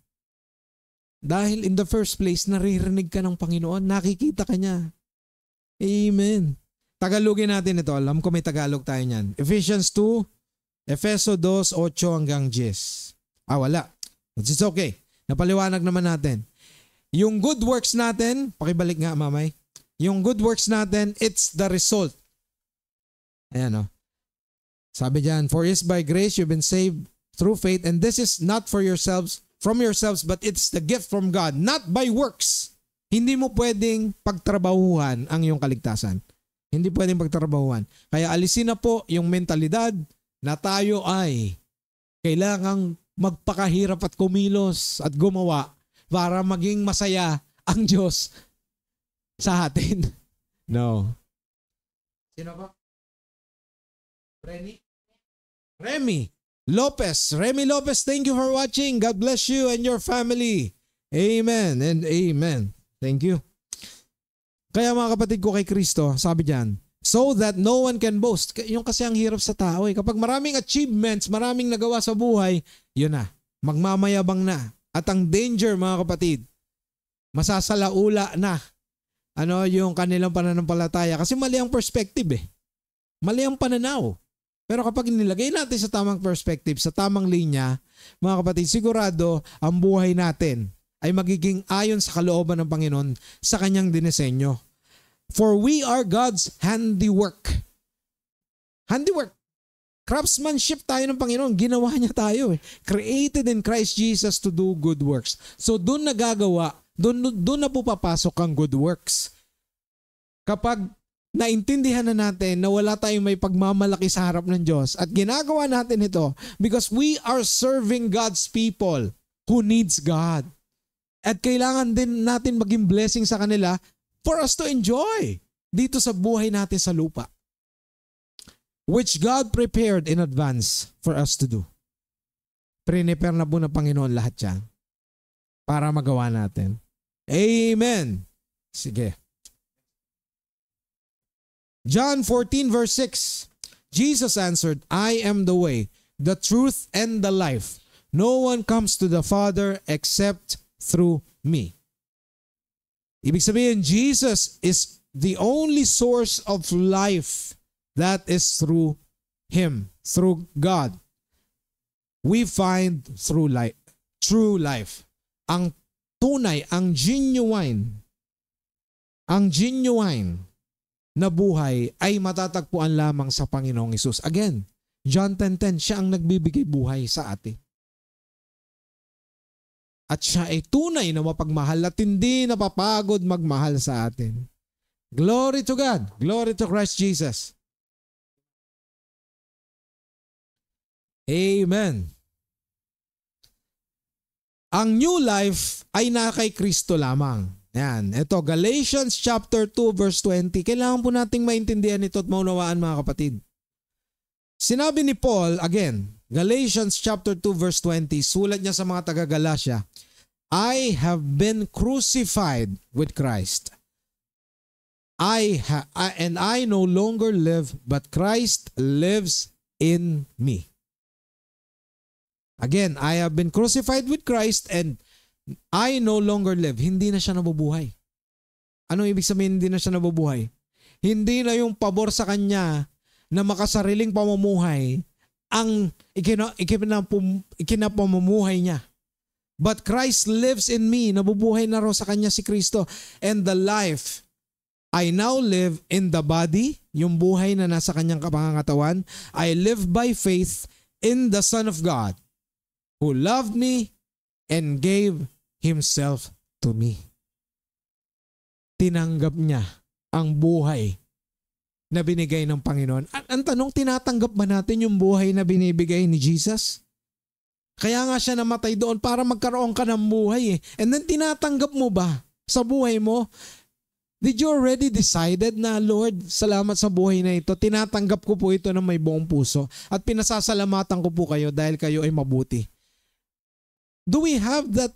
A: Dahil in the first place, naririnig ka ng Panginoon, nakikita ka niya. Amen. Tagalogin natin ito. Alam ko may Tagalog tayo niyan. Ephesians 2 Efeso 2:8 hanggang 10. Wala. It's okay. Napaliwanag naman natin. Yung good works natin, pakibalik nga mamay. Yung good works natin, it's the result. Ayan o. Sabi diyan, for it's by grace you've been saved through faith, and this is not for yourselves, from yourselves, but it's the gift from God, not by works. Hindi mo pwedeng pagtrabahuhan ang iyong kaligtasan. Hindi pwedeng pagtrabahuhan. Kaya alisin na po yung mentalidad na tayo ay kailangang magpakahirap at kumilos at gumawa para maging masaya ang Diyos sa atin. No. Sino ba? Remy Lopez, thank you for watching. God bless you and your family. Amen and amen. Thank you. Kaya mga kapatid ko kay Kristo, sabi diyan, so that no one can boast. Yung kasi ang hirap sa tao eh. Kapag maraming achievements, maraming nagawa sa buhay, yun na, magmamayabang na. At ang danger mga kapatid, masasalaula na yung kanilang pananampalataya. Kasi mali ang perspective eh. Mali ang pananaw. Pero kapag nilagay natin sa tamang perspective, sa tamang linya, mga kapatid, sigurado ang buhay natin ay magiging ayon sa kalooban ng Panginoon sa kanyang dinisenyo. For we are God's handiwork. Handiwork. Craftsmanship tayo ng Panginoon. Ginawa niya tayo eh. Created in Christ Jesus to do good works. So doon nagagawa, doon na po papasok ang good works. Kapag naintindihan na natin na wala tayong may pagmamalaki sa harap ng Diyos at ginagawa natin ito because we are serving God's people who needs God. At kailangan din natin maging blessing sa kanila for us to enjoy dito sa buhay natin sa lupa. Which God prepared in advance for us to do. Prepare na po ng Panginoon lahat yan para magawa natin. Amen. Sige. John 14 verse 6. Jesus answered, I am the way, the truth, and the life. No one comes to the Father except through me. Ibig sabihin, Jesus is the only source of life that is through Him, through God. We find through life, true life. Ang tunay, ang genuine na buhay ay matatagpuan lamang sa Panginoong Hesus. Again, John 10:10, siya ang nagbibigay buhay sa atin. At siya ay tunay na mapagmahal at hindi napapagod magmahal sa atin. Glory to God. Glory to Christ Jesus. Amen. Ang new life ay na kay Kristo lamang. Yan. Ito, Galatians chapter 2 verse 20. Kailangan po nating maintindihan ito at maunawaan mga kapatid. Sinabi ni Paul, again, Galatians chapter 2 verse 20, sulat niya sa mga taga-Galatia, I have been crucified with Christ. And I no longer live, but Christ lives in me. Again, I have been crucified with Christ and I no longer live. Hindi na siya nabubuhay. Anong ibig sabihin hindi na siya nabubuhay? Hindi na yung pabor sa kanya na makasariling pamumuhay ang ikinapamumuhay niya. But Christ lives in me. Nabubuhay na ro sa kanya si Kristo. And the life I now live in the body, yung buhay na nasa kanyang kapangangatawan, I live by faith in the Son of God who loved me and gave Himself to me. Tinanggap niya ang buhay na binigay ng Panginoon. At ang tanong, tinatanggap ba natin yung buhay na binibigay ni Jesus? Kaya nga siya namatay doon para magkaroon ka ng buhay eh. And then tinatanggap mo ba sa buhay mo? Did you already decided na, Lord, salamat sa buhay na ito. Tinatanggap ko po ito ng may buong puso. At pinasasalamatan ko po kayo dahil kayo ay mabuti. Do we have that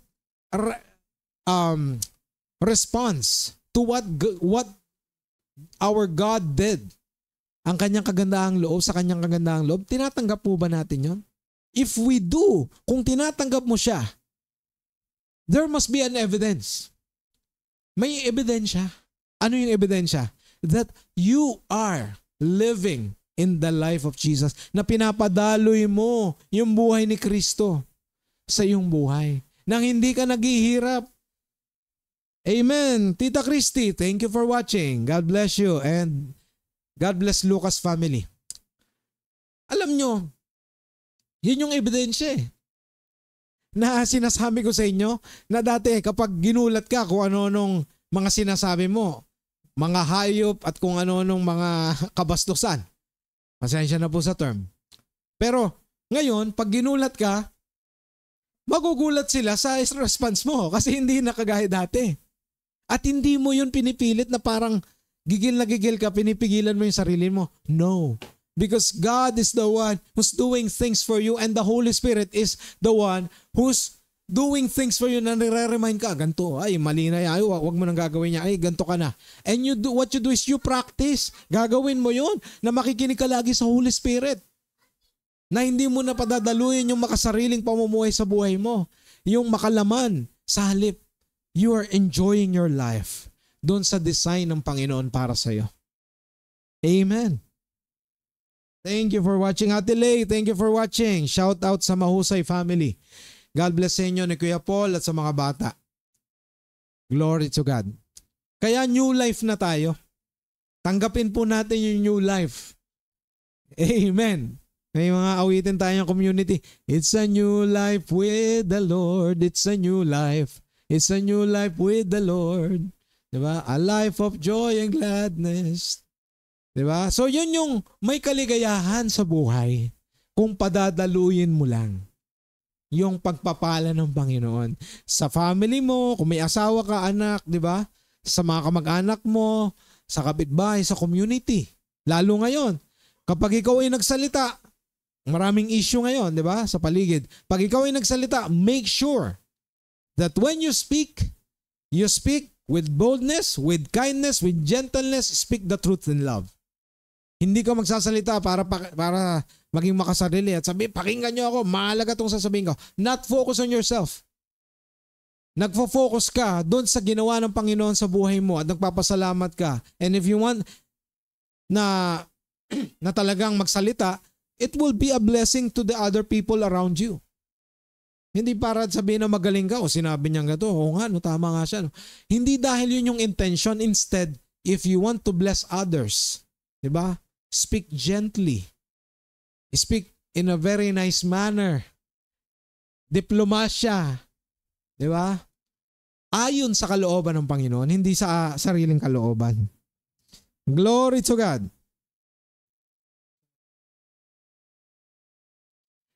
A: response to what our God did? Ang kanyang kagandahang loob sa kanyang kagandahang loob, tinatanggap po ba natin yon? If we do, kung tinatanggap mo siya, there must be an evidence. May ebidensya. Ano yung ebidensya? That you are living in the life of Jesus, na pinapadaloy mo yung buhay ni Kristo sa iyong buhay, nang hindi ka naghihirap. Amen. Tita Christy, thank you for watching. God bless you and God bless Lucas family. Alam nyo, yun yung ebidensya na sinasabi ko sa inyo na dati kapag ginulat ka kung ano-anong mga sinasabi mo, mga hayop at kung ano-anong mga kabastusan. Pasensya na po sa term. Pero ngayon, pag ginulat ka, magugulat sila sa response mo kasi hindi na kagaya dati. At hindi mo yun pinipilit na parang gigil na gigil ka, pinipigilan mo yung sarili mo. No. Because God is the one who's doing things for you and the Holy Spirit is the one who's doing things for you na nire-remind ka, ganito, ay mali na yan, ay wag mo nang gagawin niya, ay ganito ka na. And what you do is you practice. Gagawin mo yun na makikinig ka lagi sa Holy Spirit. Na hindi mo na padadaluyin yung makasariling pamumuhay sa buhay mo. Yung makalaman sa halip. You are enjoying your life doon sa design ng Panginoon para sa iyo. Amen. Thank you for watching, Ate Lay. Thank you for watching. Shout out sa Mahusay family. God bless sa inyo ni Kuya Paul at sa mga bata. Glory to God. Kaya new life na tayo. Tanggapin po natin yung new life. Amen. May mga awitin tayong community. It's a new life with the Lord. It's a new life. It's a new life with the Lord. Diba? A life of joy and gladness. Diba? So yun yung may kaligayahan sa buhay kung padadaluyin mo lang yung pagpapala ng Panginoon. Sa family mo, kung may asawa ka, anak, diba? Sa mga kamag-anak mo, sa kapitbahay, sa community. Lalo ngayon, kapag ikaw ay nagsalita, maraming issue ngayon, diba? Sa paligid. Pag ikaw ay nagsalita, make sure that when you speak with boldness, with kindness, with gentleness, speak the truth in love. Hindi ka magsasalita para maging makasarili at sabi, pakinggan nyo ako, mahalaga itong sasabihin ko. Not focus on yourself. Nagfo-focus ka doon sa ginawa ng Panginoon sa buhay mo at nagpapasalamat ka. And if you want na talagang magsalita, it will be a blessing to the other people around you. Hindi para sabihin na magaling ka o sinabi niya nga to, o nga, no, tama nga siya. No. Hindi dahil yun yung intention. Instead, if you want to bless others, diba? Speak gently. Speak in a very nice manner. Diplomasya. Diba? Ayon sa kalooban ng Panginoon, hindi sa sariling kalooban. Glory to God.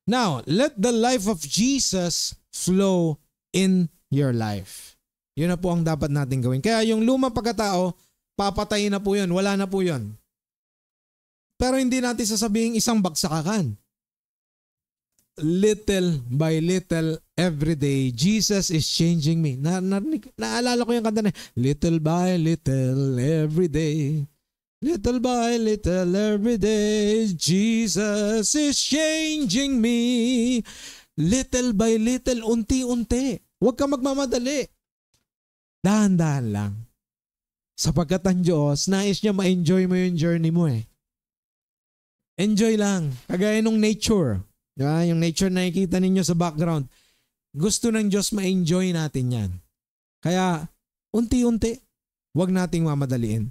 A: Now, let the life of Jesus flow in your life. Yun na po ang dapat natin gawin. Kaya yung lumang pagkatao, papatayin na po yun. Wala na po yun. Pero hindi natin sasabihin isang bagsakan. Little by little, every day, Jesus is changing me. Naalala ko yung kanta na, little by little, every day. Little by little every day, Jesus is changing me. Little by little, unti-unti. Huwag ka magmamadali. Dahan-dahan lang. Sapagkat ang Diyos, nais niya ma-enjoy mo yung journey mo eh. Enjoy lang. Kagaya nung nature. Diba? Yung nature na nakikita ninyo sa background. Gusto ng Diyos ma-enjoy natin yan. Kaya, unti-unti, huwag nating mamadaliin.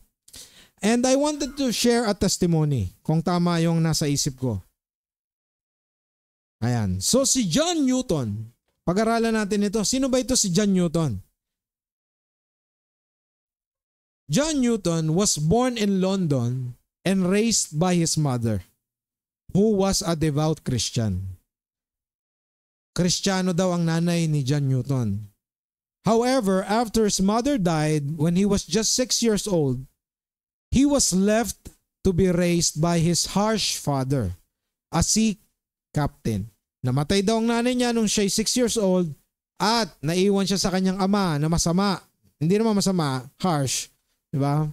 A: And I wanted to share a testimony kung tama yung nasa isip ko. Ayan. So si John Newton, pag-aralan natin ito. Sino ba ito si John Newton? John Newton was born in London and raised by his mother, who was a devout Christian. Kristiyano daw ang nanay ni John Newton. However, after his mother died when he was just 6 years old, he was left to be raised by his harsh father, a sea captain. Namatay daw ang nanay niya nung siya 6 years old at naiwan siya sa kanyang ama na masama. Hindi naman masama, harsh. Diba?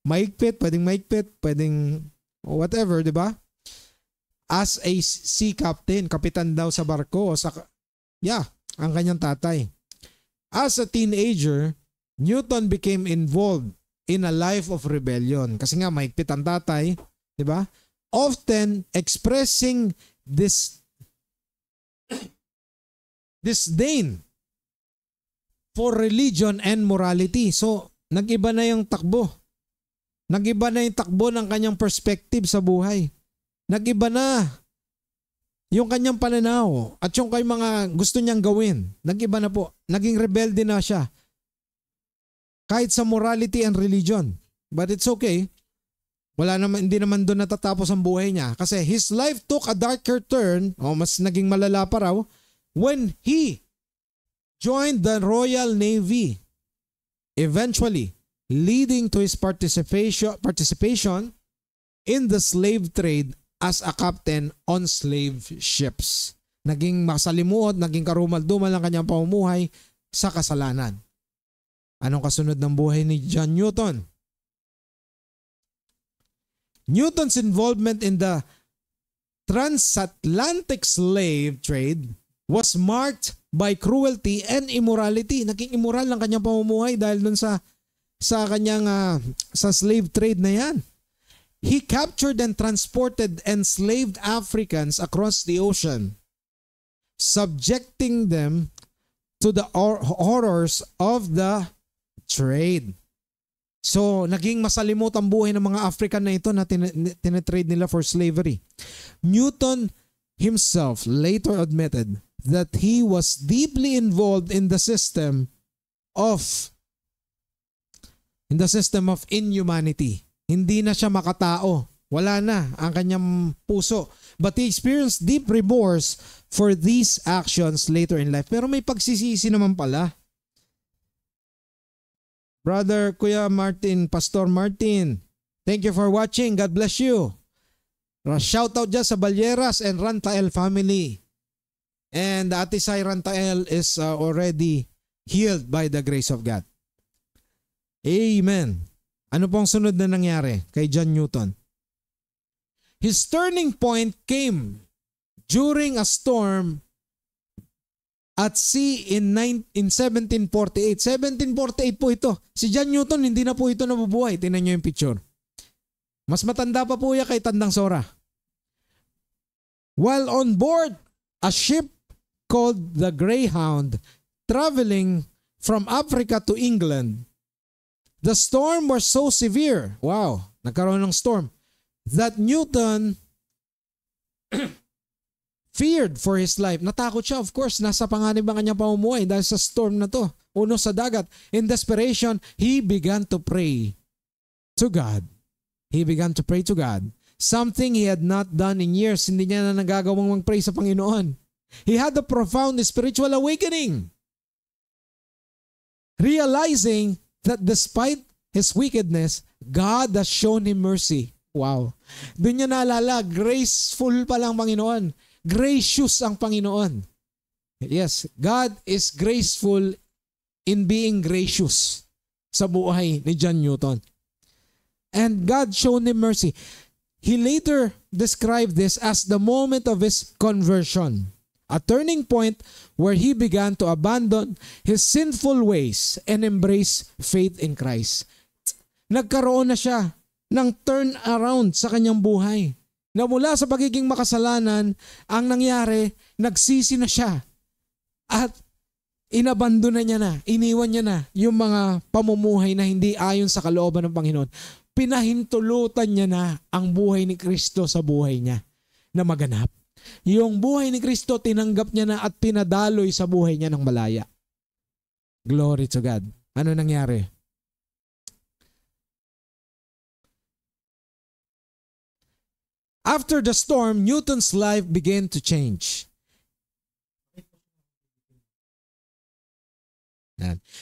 A: Maigpit, pwedeng whatever, diba? As a sea captain, kapitan daw sa barko. Ang kanyang tatay. As a teenager, Newton became involved in a life of rebellion. Kasi nga, mahigpit ang tatay, di ba? often expressing disdain for religion and morality. So, nag-iba na yung takbo. Nag-iba na yung takbo ng kanyang perspective sa buhay. Nag-iba na yung kanyang pananaw at yung kay mga gusto niyang gawin. Nag-iba na po. Naging rebelde na siya. Kahit sa morality and religion. But it's okay. Hindi naman doon natatapos ang buhay niya. Kasi his life took a darker turn, mas naging malala pa raw, when he joined the Royal Navy. Eventually, leading to his participation in the slave trade as a captain on slave ships. Naging masalimuot, naging karumal-dumal ang kanyang pamumuhay sa kasalanan. Anong kasunod ng buhay ni John Newton? Newton's involvement in the transatlantic slave trade was marked by cruelty and immorality. Naging immoral ang kanyang pamumuhay dahil dun sa kanyang sa slave trade na yan. He captured and transported enslaved Africans across the ocean, subjecting them to the horrors of the trade. So, naging masalimot ang buhay ng mga African na ito na tinetrade nila for slavery. Newton himself later admitted that he was deeply involved in the system of inhumanity. Hindi na siya makatao. Wala na ang kanyang puso. But he experienced deep remorse for these actions later in life. Pero may pagsisisi naman pala. Brother Kuya Martin, Pastor Martin, thank you for watching. God bless you. Shout out dyan sa Balyeras and Rantael family. And Ate Sai Rantael is already healed by the grace of God. Amen. Ano pong sunod na nangyari kay John Newton? His turning point came during a storm at sea in 1748. 1748 po ito. Si John Newton, hindi na po ito nabubuhay. Tingnan nyo yung picture. Mas matanda pa po yan kay Tandang Sora. While on board a ship called the Greyhound, traveling from Africa to England, the storm was so severe, nagkaroon ng storm, that Newton feared for his life. Natakot siya, of course, nasa panganib ang kanyang pamumuhay dahil sa storm na to. Uno sa dagat. In desperation, he began to pray to God. He began to pray to God. Something he had not done in years. Hindi niya na nagagawang mag-pray sa Panginoon. He had a profound spiritual awakening. Realizing that despite his wickedness, God has shown him mercy. Wow. Doon niya naalala, graceful pala ang Panginoon. Gracious ang Panginoon. Yes, God is graceful in being gracious sa buhay ni John Newton. And God showed him mercy. He later described this as the moment of his conversion, a turning point where he began to abandon his sinful ways and embrace faith in Christ. Nagkaroon na siya ng turn around sa kanyang buhay. Na mula sa pagiging makasalanan, ang nangyari, nagsisi na siya. At inabandona niya na, iniwan niya na yung mga pamumuhay na hindi ayon sa kalooban ng Panginoon. Pinahintulutan niya na ang buhay ni Kristo sa buhay niya na maganap. Yung buhay ni Kristo, tinanggap niya na at pinadaloy sa buhay niya ng malaya. Glory to God. Ano nangyari? After the storm, Newton's life began to change.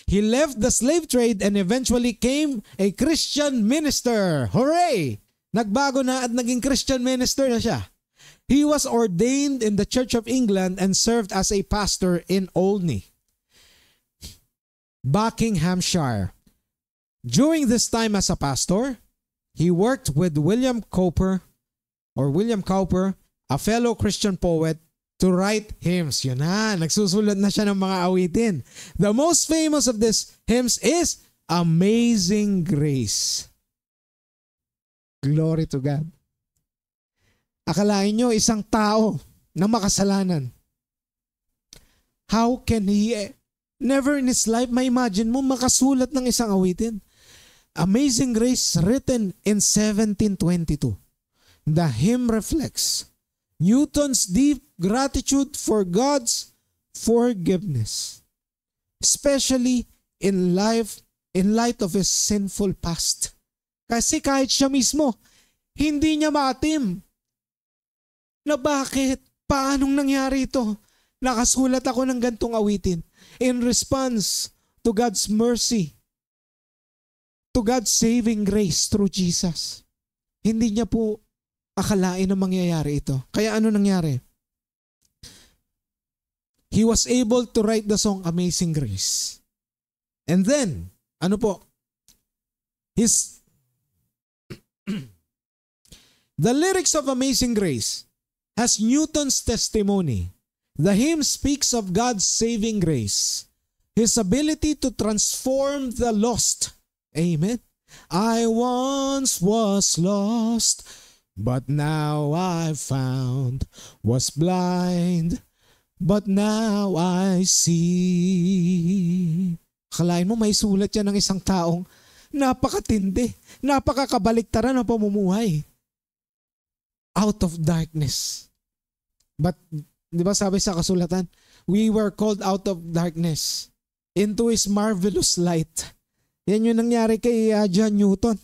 A: He left the slave trade and eventually became a Christian minister. Hooray! Nagbago na at naging Christian minister na siya. He was ordained in the Church of England and served as a pastor in Olney, Buckinghamshire. During this time as a pastor, he worked with William Cowper, a fellow Christian poet, to write hymns. Yun na, nagsusulat na siya ng mga awitin. The most famous of these hymns is Amazing Grace. Glory to God.
C: Akalain nyo, isang tao na makasalanan. How can he, never in his life, ma-imagine mo, makasulat ng isang awitin. Amazing Grace, written in 1722. The hymn reflects Newton's deep gratitude for God's forgiveness, especially in light of his sinful past. Kasi kahit siya mismo, hindi niya maatim na bakit, paanong nangyari ito? Nakasulat ako ng gantong awitin in response to God's mercy, to God's saving grace through Jesus. Hindi niya po akalain na mangyayari ito. Kaya ano nangyari? He was able to write the song Amazing Grace. And then, ano po? The lyrics of Amazing Grace has Newton's testimony. The hymn speaks of God's saving grace, His ability to transform the lost. Amen. I once was lost, but now I've found, was blind, but now I see. Akalain mo may sulat yan ng isang taong napakatindi, napakakabaliktaran ng pamumuhay. Out of darkness. But, di ba sabi sa kasulatan, we were called out of darkness into His marvelous light. Yan yung nangyari kay John Newton.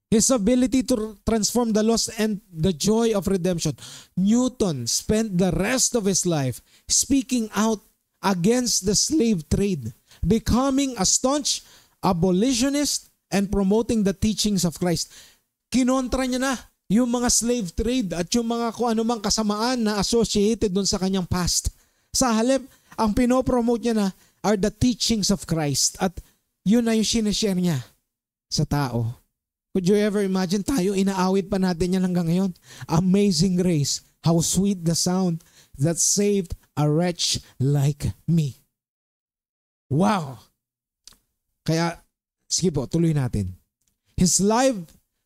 C: His ability to transform the lost and the joy of redemption. Newton spent the rest of his life speaking out against the slave trade, becoming a staunch abolitionist and promoting the teachings of Christ. Kinontra niya na yung mga slave trade at yung mga kung anumang kasamaan na associated dun sa kanyang past. Sa halip, ang pinopromote niya na are the teachings of Christ at yun na yung sinishare niya sa tao. Could you ever imagine tayo, inaawit pa natin yan hanggang ngayon? Amazing grace, how sweet the sound that saved a wretch like me. Wow! Kaya, sige po, tuloy natin. His life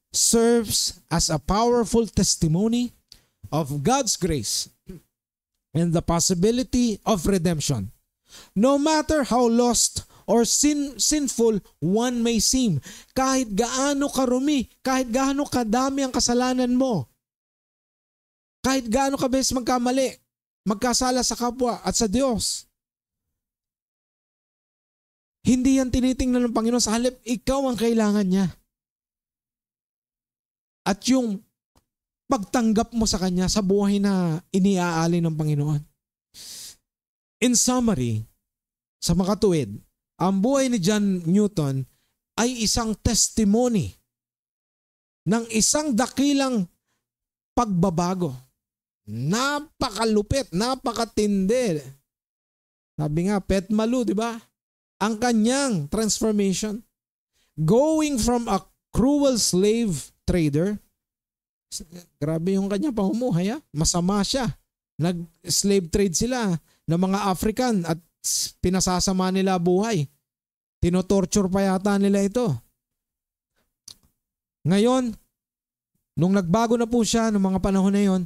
C: serves as a powerful testimony of God's grace and the possibility of redemption. No matter how lost or sinful one may seem, kahit gaano karumi, kahit gaano kadami ang kasalanan mo, kahit gaano ka beses magkamali, magkasala sa kapwa at sa Diyos, hindi yan tinitingnan ng Panginoon. Sa halip, ikaw ang kailangan niya. At yung pagtanggap mo sa Kanya sa buhay na iniaalay ng Panginoon. In summary, sa makatuwid, ang buhay ni John Newton ay isang testimony ng isang dakilang pagbabago. Napakalupit, napakatindi. Sabi nga, Petmalu, di ba? Ang kanyang transformation. Going from a cruel slave trader, grabe yung kanyang pamumuhay, masama siya. Nag-slave trade sila ng mga African at pinasasama nila buhay. Tinotorture pa yata nila ito. Ngayon, nung nagbago na po siya noong mga panahon na yon,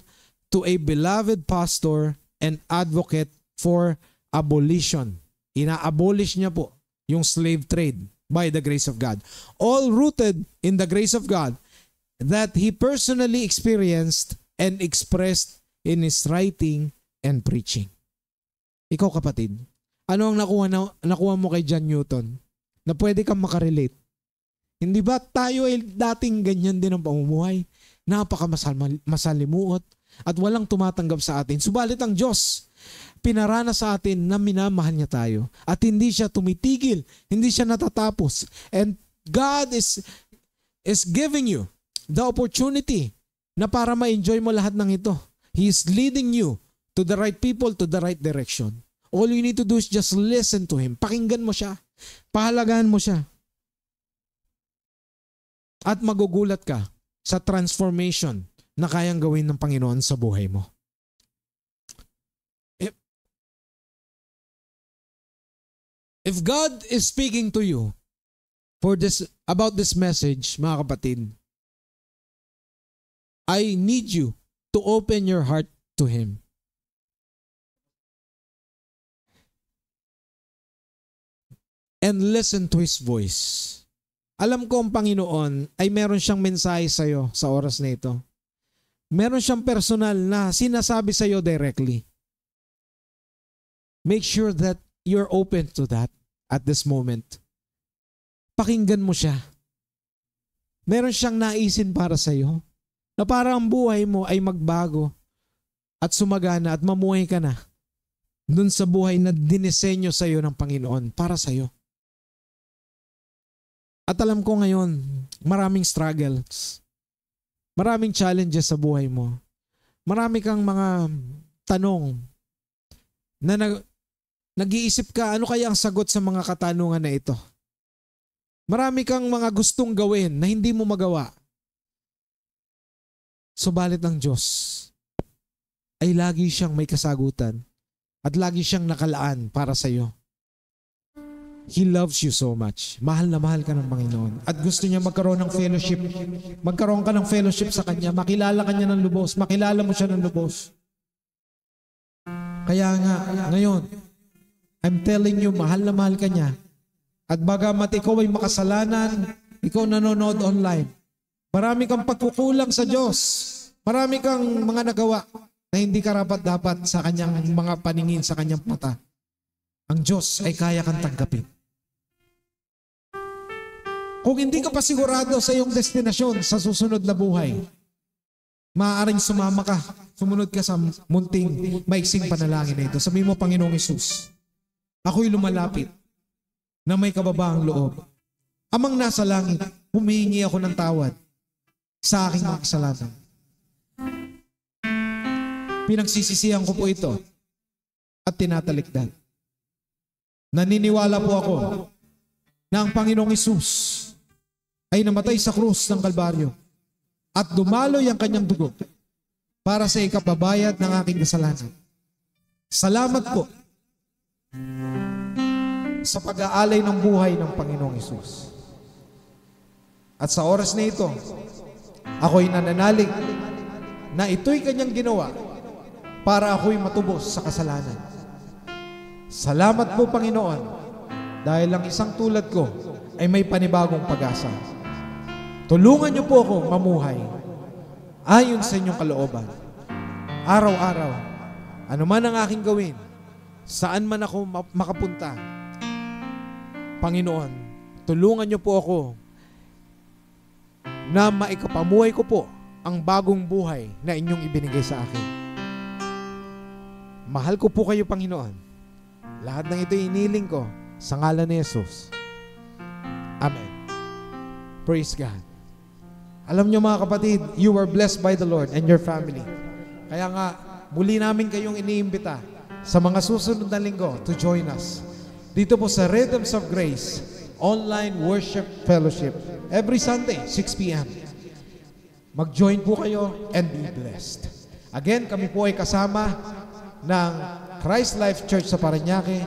C: to a beloved pastor and advocate for abolition. Ina-abolish niya po yung slave trade by the grace of God. All rooted in the grace of God that he personally experienced and expressed in his writing and preaching. Ikaw kapatid, ano ang nakuha mo kay John Newton na pwede kang makarelate? Hindi ba tayo ay dating ganyan din ang pamumuhay? Napakamasalimuot at walang tumatanggap sa atin. Subalit ang Diyos, pinarana sa atin na minamahal niya tayo at hindi siya tumitigil, hindi siya natatapos. And God is giving you the opportunity na para ma-enjoy mo lahat ng ito. He is leading you to the right people, to the right direction. All you need to do is just listen to Him. Pakinggan mo siya. Pahalagahan mo siya. At magugulat ka sa transformation na kayang gawin ng Panginoon sa buhay mo. If God is speaking to you about this message, mga kapatid, I need you to open your heart to Him. And listen to His voice. Alam ko ang Panginoon ay meron siyang mensahe sa iyo sa oras na ito. Meron siyang personal na sinasabi sa iyo directly. Make sure that you're open to that at this moment. Pakinggan mo siya. Meron siyang naisin para sa iyo na parang ang buhay mo ay magbago at sumagana at mamuhay ka na dun sa buhay na dinisenyo sa iyo ng Panginoon para sa iyo. At alam ko ngayon, maraming struggles, maraming challenges sa buhay mo. Marami kang mga tanong na nag-iisip ka, ano kaya ang sagot sa mga katanungan na ito? Marami kang mga gustong gawin na hindi mo magawa. Subalit ang Diyos ay lagi siyang may kasagutan at lagi siyang nakalaan para sa iyo. He loves you so much. Mahal na mahal ka ng Panginoon. At gusto niya magkaroon ng fellowship. Magkaroon ka ng fellowship sa Kanya. Makilala ka niya ng lubos. Makilala mo siya ng lubos. Kaya nga, ngayon, I'm telling you, mahal na mahal ka niya. At bagamat ikaw ay makasalanan, ikaw nanonood online, marami kang pagkukulang sa Diyos. Marami kang mga nagawa na hindi karapat-dapat sa Kanyang mga paningin, sa Kanyang mata. Ang Diyos ay kaya kang tanggapin. Kung hindi ka pa sigurado sa iyong destinasyon sa susunod na buhay, maaaring sumama ka, sumunod ka sa munting maiksing panalangin na ito. Sabihin mo, Panginoong Hesus, ako'y lumalapit na may kababaang loob. Amang nasa langit, humihingi ako ng tawad sa aking mga kasalanan. Pinagsisisihan ko po ito at tinatalikdan. Naniniwala po ako na ang Panginoong Hesus ay namatay sa krus ng Kalbaryo at dumaloy ang kanyang dugo para sa ikapabayad ng aking kasalanan. Salamat po sa pag-aalay ng buhay ng Panginoong Hesus. At sa oras na ito, ako'y nananalig na ito'y kanyang ginawa para ako'y matubos sa kasalanan. Salamat po, Panginoon, dahil ang isang tulad ko ay may panibagong pag-asa. Tulungan niyo po ako mamuhay ayon sa inyong kalooban. Araw-araw, ano man ang aking gawin, saan man ako makapunta, Panginoon, tulungan niyo po ako na maikapamuhay ko po ang bagong buhay na inyong ibinigay sa akin. Mahal ko po kayo, Panginoon. Lahat ng ito iniling ko sa ngalan ni Jesus. Amen. Praise God. Alam nyo mga kapatid, you are blessed by the Lord and your family. Kaya nga, muli namin kayong iniimbita sa mga susunod na linggo to join us dito po sa Rhythms of Grace Online Worship Fellowship every Sunday, 6 p.m. Mag-join po kayo and be blessed. Again, kami po ay kasama ng Christ Life Church sa Parañaque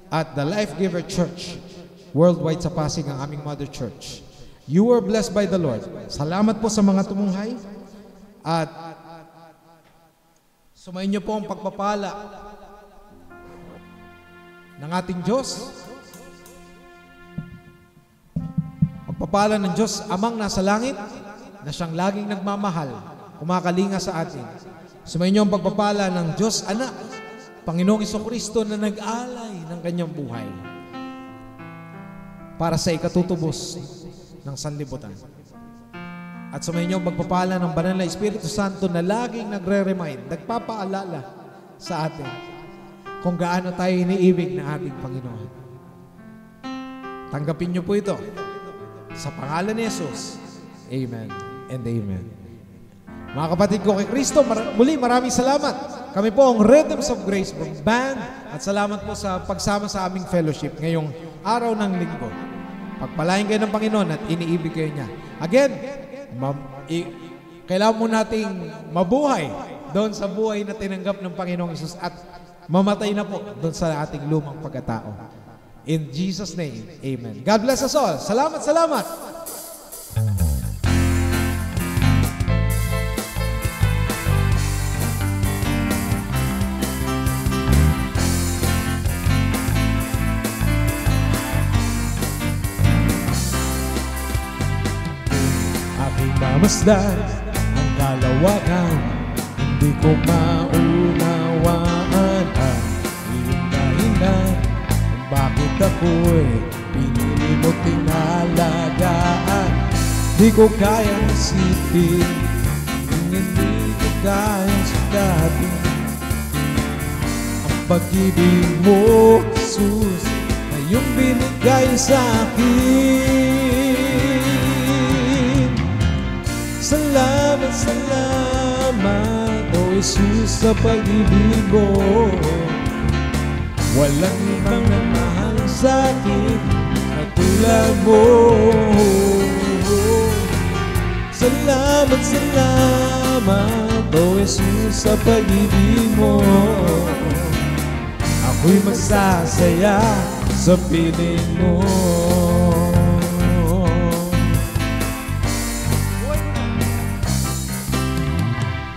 C: at the Life Giver Church worldwide sa Pasig, ang aming mother church. You are blessed by the Lord. Salamat po sa mga tumunghay at sumayin niyo po ang pagpapala ng ating Diyos. Pagpapala ng Diyos Amang nasa langit na siyang laging nagmamahal, kumakalinga sa atin. Sumayin niyo ang pagpapala ng Diyos Anak, Panginoong Jesucristo na nag-alay ng kanyang buhay para sa ikatutubos ng sanlibutan. At sumayin niyo ang pagpapala ng Banal na Espiritu Santo na laging nagre-remind, nagpapaalala sa atin kung gaano tayo iniibig ng ating Panginoon. Tanggapin niyo po ito sa pangalan ni Jesus. Amen and amen. Mga kapatid ko kay Kristo, muli maraming salamat. Kami po ang Rhythms of Grace Band at salamat po sa pagsama sa aming fellowship ngayong araw ng linggo. Pagpalain kayo ng Panginoon at iniibig kayo niya. Again, kailangan mo nating mabuhay doon sa buhay na tinanggap ng Panginoong Hesus at mamatay na po doon sa ating lumang pagkatao. In Jesus' name, amen. God bless us all. Salamat, salamat.
B: Mamasdan ang kalawakan, hindi ko maunawaan ang iyong dahilan kung bakit ako'y pinili mo tinalagaan. Di ko kayang isipin, hindi ko kayang sukapin ang pag-ibig mo, Jesus, na iyong binigay sa akin. Salamat, salamat, O Jesus, sa pag-ibig mo. Walang ibang nagmahal sa akin katulad mo. Salamat, salamat, O Jesus, sa pag-ibig mo. Ako'y magsasaya sa piling mo.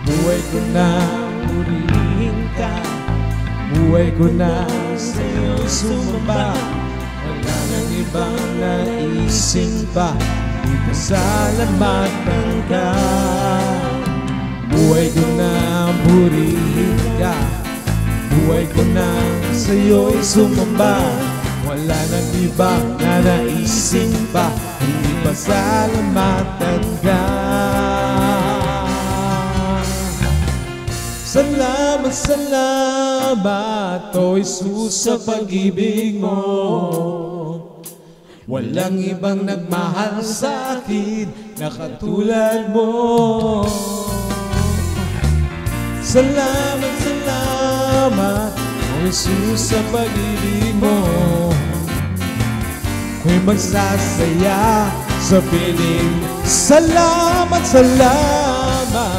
B: Buhay ko na purihin ka, buhay ko na sa'yo sumamba. Wala nang ibang naising pa, ipasalamatan ka. Buhay ko na purihin ka, buhay ko na sa'yo'y sumamba. Wala nang ibang naising pa, ipasalamatan ka. Salamat, salamat, O Jesus, sa pag-ibig mo. Walang ibang nagmahal sa akin na katulad mo. Salamat, salamat, O Jesus, sa pag-ibig mo. Ako'y magsasaya sa piling. Salamat, salamat,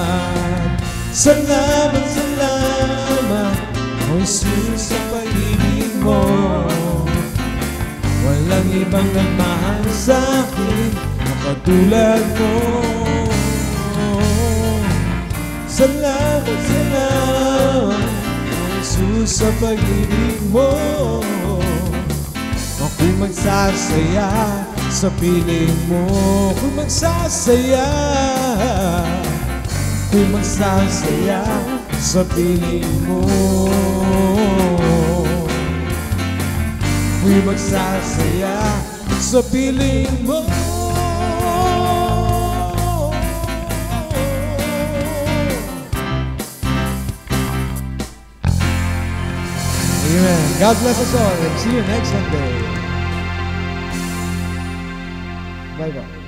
B: salamat, salamat, O Jesus, sa pag-ibig mo. Walang ibang nagmahal sa akin na katulad mo. Salamat, salamat, O Jesus, sa pag-ibig mo. Ako'y magsasaya sa piling mo. Ako'y magsasaya, ako'y magsasaya sa piling mo. Ako'y magsasaya sa piling mo.
A: Amen. God bless us all and see you next Sunday. Bye-bye.